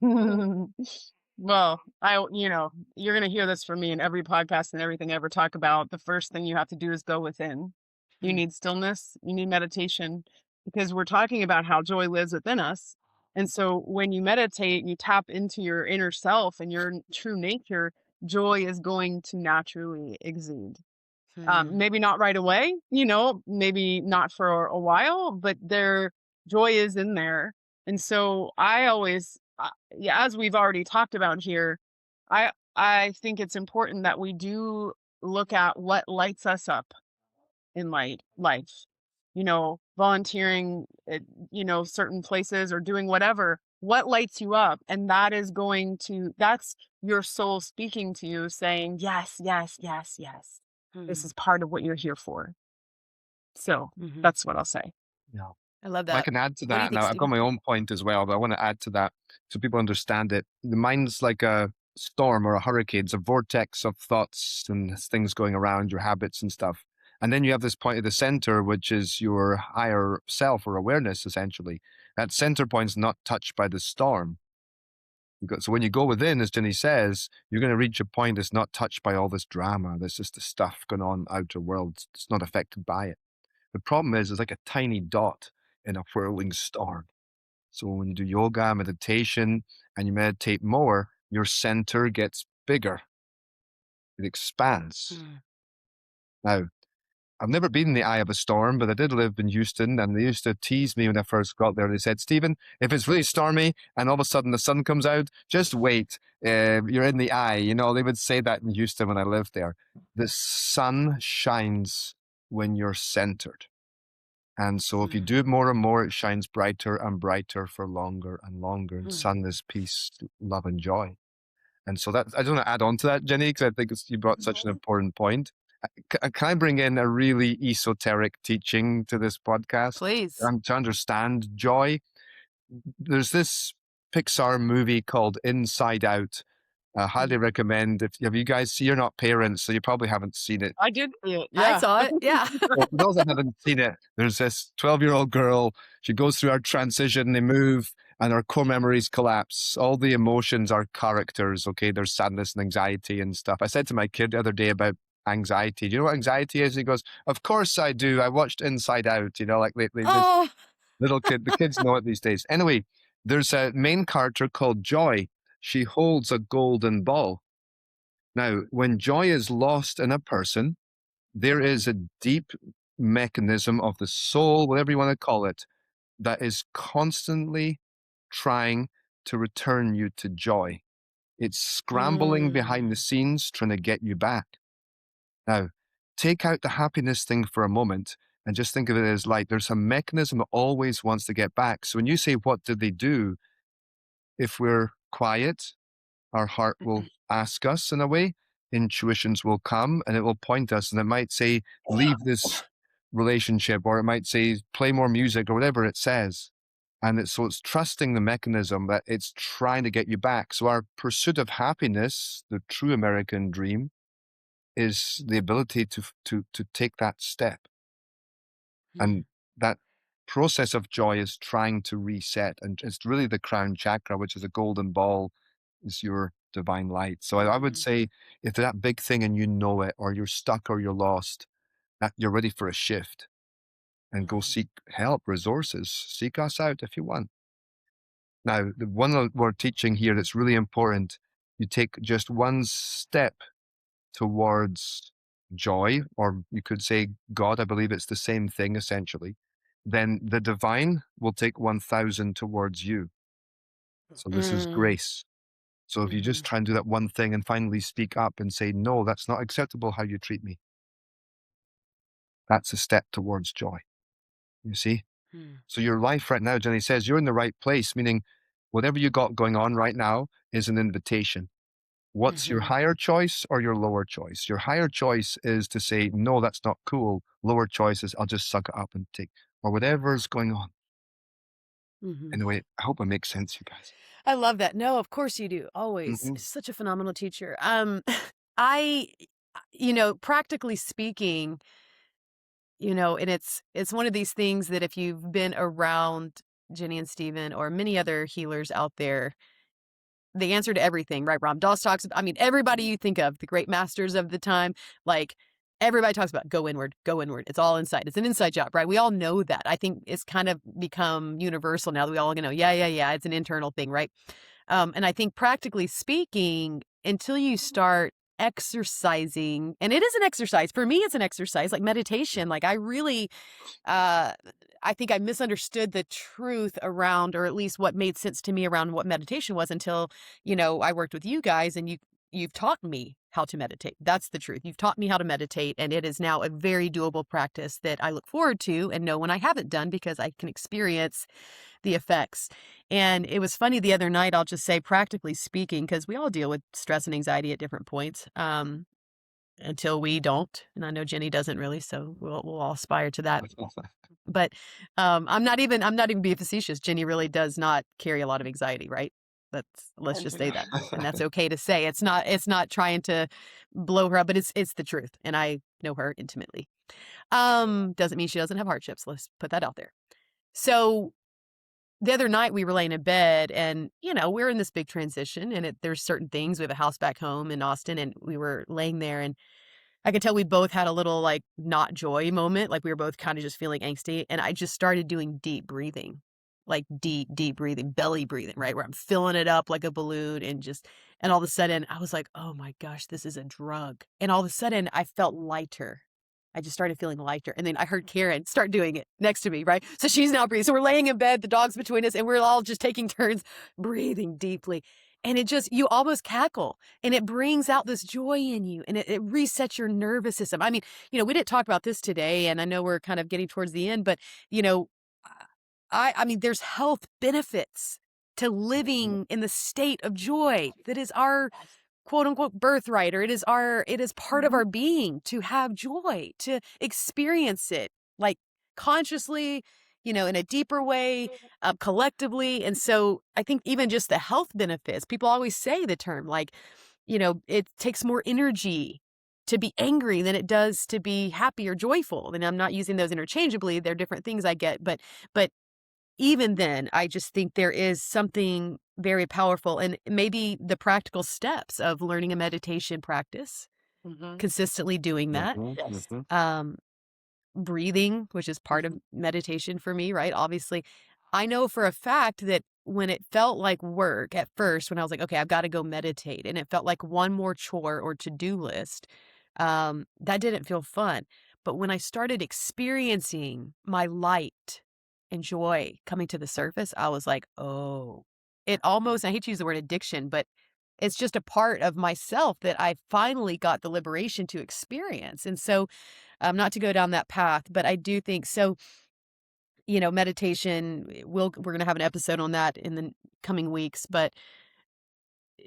Well, you're going to hear this from me in every podcast and everything I ever talk about. The first thing you have to do is go within. You need stillness, you need meditation, because we're talking about how joy lives within us. And so when you meditate, you tap into your inner self and your true nature, joy is going to naturally exude. Maybe not right away, maybe not for a while, but joy is in there. And so I always, as we've already talked about here, I think it's important that we do look at what lights us up in life, volunteering at, certain places or doing whatever, what lights you up. And that's your soul speaking to you saying, yes, yes, yes, yes. This is part of what you're here for. So that's what I'll say. Yeah. I love I that. can add to What do you that. think, Now, I've got Stephen? my own point as well, but I want to add to that so people understand it. The mind's like a storm or a hurricane. It's a vortex of thoughts and things going around, your habits and stuff. And then you have this point at the center, which is your higher self or awareness, essentially. That center point's not touched by the storm. So when you go within, as Jenny says, you're going to reach a point that's not touched by all this drama. There's just the stuff going on outer world. It's not affected by it. The problem is, it's like a tiny dot in a whirling storm. So when you do yoga, meditation, and you meditate more, your center gets bigger. It expands. Now, I've never been in the eye of a storm, but I did live in Houston, and they used to tease me when I first got there. They said, Stephen, if it's really stormy and all of a sudden the sun comes out, just wait. You're in the eye. They would say that in Houston when I lived there. The sun shines when you're centered. And so if you do it more and more, it shines brighter and brighter for longer and longer. And sun is peace, love, and joy. And so that I don't want to add on to that, Jenny, because I think you brought such an important point. Can I bring in a really esoteric teaching to this podcast? Please. To understand joy. There's this Pixar movie called Inside Out. I highly recommend. Have you guys? You're not parents, so you probably haven't seen it. I did see it. Yeah. I saw it. Yeah. Well, for those that haven't seen it, there's this 12-year-old girl. She goes through her transition. They move, and her core memories collapse. All the emotions are characters. Okay, there's sadness and anxiety and stuff. I said to my kid the other day about anxiety. Do you know what anxiety is? He goes, "Of course I do. I watched Inside Out." Like the Oh. little kid. The kids know it these days. Anyway, There's a main character called Joy. She holds a golden ball. Now, when joy is lost in a person, there is a deep mechanism of the soul, whatever you want to call it, that is constantly trying to return you to joy. It's scrambling behind the scenes, trying to get you back. Now, take out the happiness thing for a moment and just think of it as like there's a mechanism that always wants to get back. So when you say, what did they do? If we're quiet, our heart will ask us in a way, intuitions will come and it will point us, and it might say, leave this relationship, or it might say, play more music, or whatever it says. And it's trusting the mechanism that it's trying to get you back. So our pursuit of happiness, the true American dream, is the ability to take that step. And that process of joy is trying to reset. And it's really the crown chakra, which is a golden ball, is your divine light. So I would say, if that big thing and you know it, or you're stuck or you're lost, that you're ready for a shift, and go seek help, resources. Seek us out if you want. Now, the one that we're teaching here that's really important, you take just one step towards joy, or you could say God. I believe it's the same thing essentially. Then the divine will take 1,000 towards you. So this is grace. So if you just try and do that one thing and finally speak up and say, no, that's not acceptable how you treat me, that's a step towards joy. You see? So your life right now, Jenny says, you're in the right place, meaning whatever you got going on right now is an invitation. What's your higher choice or your lower choice? Your higher choice is to say, no, that's not cool. Lower choice is, I'll just suck it up and take, or whatever's going on. Anyway, I hope it makes sense, you guys. I love that. No, of course you do. Always. Such a phenomenal teacher. Practically speaking, and it's one of these things that if you've been around Jenny and Stephen or many other healers out there, the answer to everything, right? Ram Dass talks about, everybody you think of, the great masters of the time, like everybody talks about go inward, go inward. It's all inside. It's an inside job, right? We all know that. I think it's kind of become universal now that we all know, yeah. It's an internal thing, right? And I think practically speaking, until you start exercising, and it is an exercise. For me, it's an exercise like meditation. Like I really, I think I misunderstood the truth around, or at least what made sense to me around what meditation was until, I worked with you guys and you've taught me how to meditate. That's the truth. You've taught me how to meditate, and it is now a very doable practice that I look forward to and know when I haven't done, because I can experience the effects. And it was funny the other night, I'll just say, practically speaking, because we all deal with stress and anxiety at different points, until we don't. And I know Jenny doesn't really, so we'll all aspire to that. But I'm not even being facetious. Jenny really does not carry a lot of anxiety, right? Let's just say that. And that's okay to say. It's not trying to blow her up, but it's the truth. And I know her intimately. Doesn't mean she doesn't have hardships. Let's put that out there. So the other night we were laying in bed, and we're in this big transition, and there's certain things. We have a house back home in Austin, and we were laying there, and I could tell we both had a little like not joy moment. Like we were both kind of just feeling angsty, and I just started doing deep breathing, like deep breathing, belly breathing, right? Where I'm filling it up like a balloon, and all of a sudden I was like, oh my gosh, this is a drug. And all of a sudden I felt lighter. I just started feeling lighter. And then I heard Karen start doing it next to me, right? So she's now breathing. So we're laying in bed, the dog's between us, and we're all just taking turns breathing deeply. And you almost cackle, and it brings out this joy in you, and it resets your nervous system. We didn't talk about this today, and I know we're kind of getting towards the end, but, there's health benefits to living in the state of joy that is our quote unquote birthright, or it is part of our being to have joy, to experience it like consciously, in a deeper way, collectively. And so I think even just the health benefits, people always say the term like, it takes more energy to be angry than it does to be happy or joyful. And I'm not using those interchangeably. They're different things I get, but even then, I just think there is something very powerful, and maybe the practical steps of learning a meditation practice, consistently doing that, breathing, which is part of meditation for me, right? Obviously, I know for a fact that when it felt like work at first, when I was like, okay, I've got to go meditate, and it felt like one more chore or to-do list, that didn't feel fun. But when I started experiencing my light and joy coming to the surface, I was like, oh, it almost, I hate to use the word addiction, but it's just a part of myself that I finally got the liberation to experience. And so, not to go down that path, but I do think so. Meditation, we're going to have an episode on that in the coming weeks, but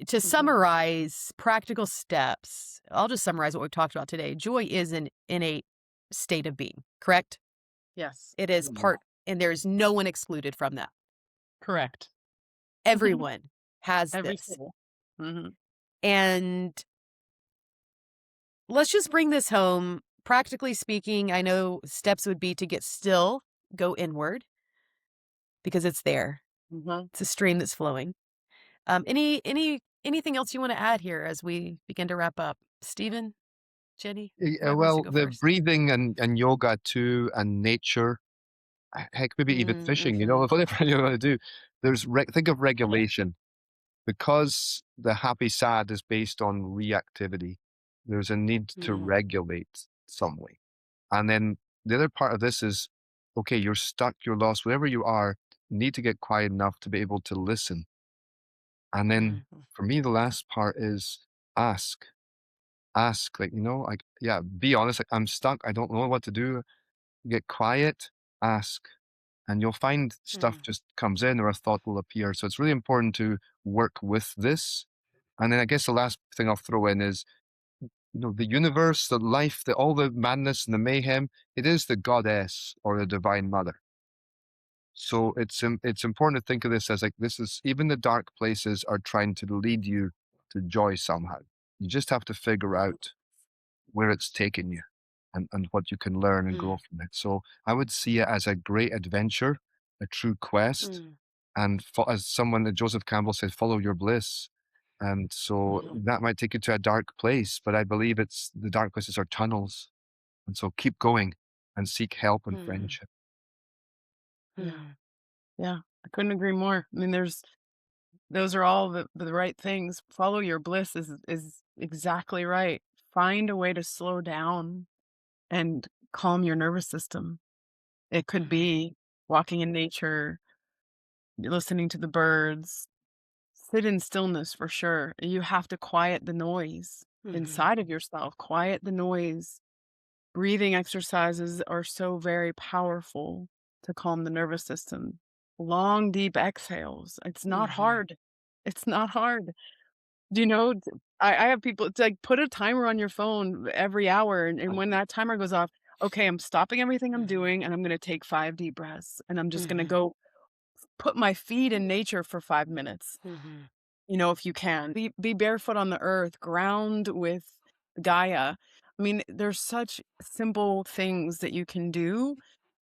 to summarize practical steps, I'll just summarize what we've talked about today. Joy is an innate state of being, correct? Yes. It is part, and there's no one excluded from that. Correct. Everyone has Every this. soul. Mm-hmm. And let's just bring this home. Practically speaking, I know steps would be to get still, go inward, because it's there. Mm-hmm. It's a stream that's flowing. Anything else you want to add here as we begin to wrap up? Stephen, Jenny, whoever wants to Well, go the first. breathing and yoga too, and nature, heck, maybe even fishing, whatever you want to do. Think of regulation. Because the happy sad is based on reactivity, there's a need to regulate some way. And then the other part of this is, okay, you're stuck, you're lost, wherever you are, you need to get quiet enough to be able to listen. And then for me, the last part is ask. Ask, yeah, be honest. Like, I'm stuck. I don't know what to do. Get quiet, ask, and you'll find stuff just comes in or a thought will appear. So it's really important to work with this. And then I guess the last thing I'll throw in is, the universe, the life, all the madness and the mayhem, it is the goddess or the divine mother. So it's important to think of this as like, this is, even the dark places are trying to lead you to joy somehow. You just have to figure out where it's taken you and what you can learn and grow from it. So I would see it as a great adventure, a true quest. And as someone that Joseph Campbell said, follow your bliss. And so that might take you to a dark place, but I believe the dark places are tunnels. And so keep going and seek help and friendship. Yeah. Yeah. I couldn't agree more. I mean, those are all the right things. Follow your bliss is exactly right. Find a way to slow down and calm your nervous system. It could be walking in nature, listening to the birds, sit in stillness for sure. You have to quiet the noise inside of yourself, quiet the noise. Breathing exercises are so very powerful to calm the nervous system. Long, deep exhales. It's not hard. It's not hard. Do you know, I have people, it's like put a timer on your phone every hour. And when that timer goes off, okay, I'm stopping everything I'm doing and I'm going to take 5 deep breaths and I'm just going to go put my feet in nature for 5 minutes. If you can. Be barefoot on the earth, ground with Gaia. I mean, there's such simple things that you can do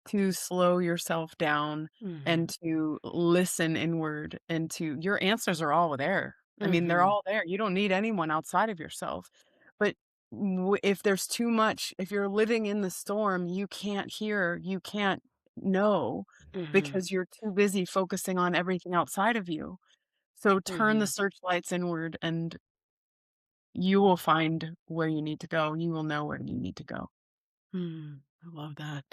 to slow yourself down and to listen inward and your answers are all there. I mean, they're all there. You don't need anyone outside of yourself. But if there's too much, if you're living in the storm, you can't hear, you can't know because you're too busy focusing on everything outside of you. So turn the searchlights inward and you will find where you need to go. You will know where you need to go. I love that.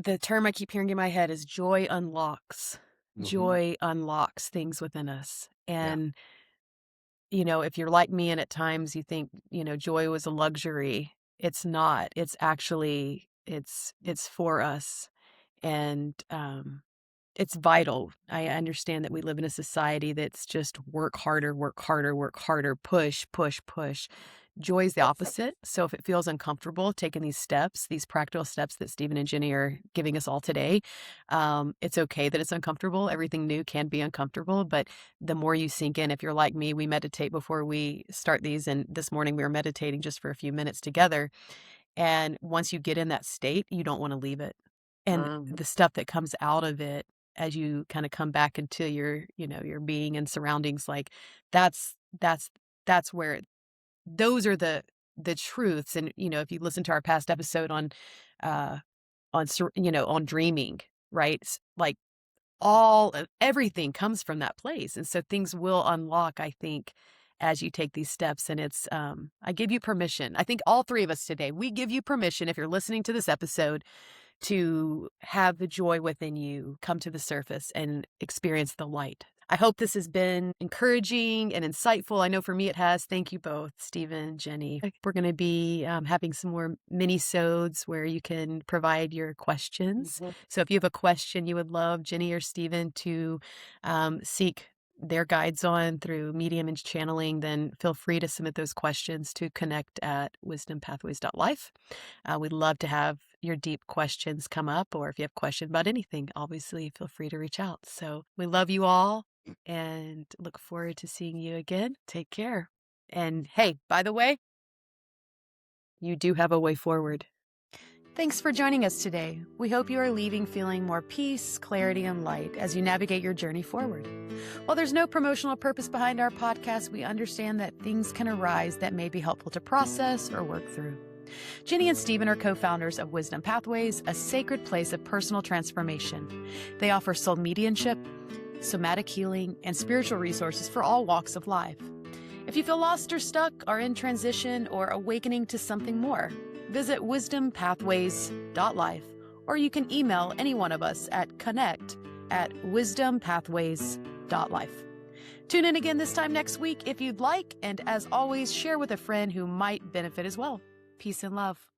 The term I keep hearing in my head is joy unlocks. Joy unlocks things within us. And, if you're like me and at times you think, joy was a luxury, it's not. It's actually, it's for us. And, it's vital. I understand that we live in a society that's just work harder, work harder, work harder, push, push, push. Joy is the opposite. So if it feels uncomfortable, taking these steps, these practical steps that Stephen and Jenny are giving us all today, it's okay that it's uncomfortable. Everything new can be uncomfortable, but the more you sink in, if you're like me, we meditate before we start these. And this morning we were meditating just for a few minutes together. And once you get in that state, you don't want to leave it. And the stuff that comes out of it as you kind of come back into your being and surroundings, like that's where those are the truths. And, if you listen to our past episode on dreaming, right? Like everything comes from that place. And so things will unlock, I think, as you take these steps. And it's, I give you permission. I think all three of us today, we give you permission, if you're listening to this episode, to have the joy within you come to the surface and experience the light. I hope this has been encouraging and insightful. I know for me it has. Thank you both, Stephen, Jenny. We're going to be having some more mini-sodes where you can provide your questions. Mm-hmm. So if you have a question you would love Jenny or Stephen to seek their guides on through medium and channeling, then feel free to submit those questions to connect at wisdompathways.life. We'd love to have your deep questions come up, or if you have questions about anything, obviously feel free to reach out. So we love you all and look forward to seeing you again. Take care. And hey, by the way, you do have a way forward. Thanks for joining us today. We hope you are leaving feeling more peace, clarity, and light as you navigate your journey forward. While there's no promotional purpose behind our podcast, we understand that things can arise that may be helpful to process or work through. Jenny and Stephen are co-founders of Wisdom Pathways, a sacred place of personal transformation. They offer soul mediumship, somatic healing, and spiritual resources for all walks of life. If you feel lost or stuck, are in transition, or awakening to something more, visit wisdompathways.life, or you can email any one of us at connect@wisdompathways.life. Tune in again this time next week if you'd like, and as always, share with a friend who might benefit as well. Peace and love.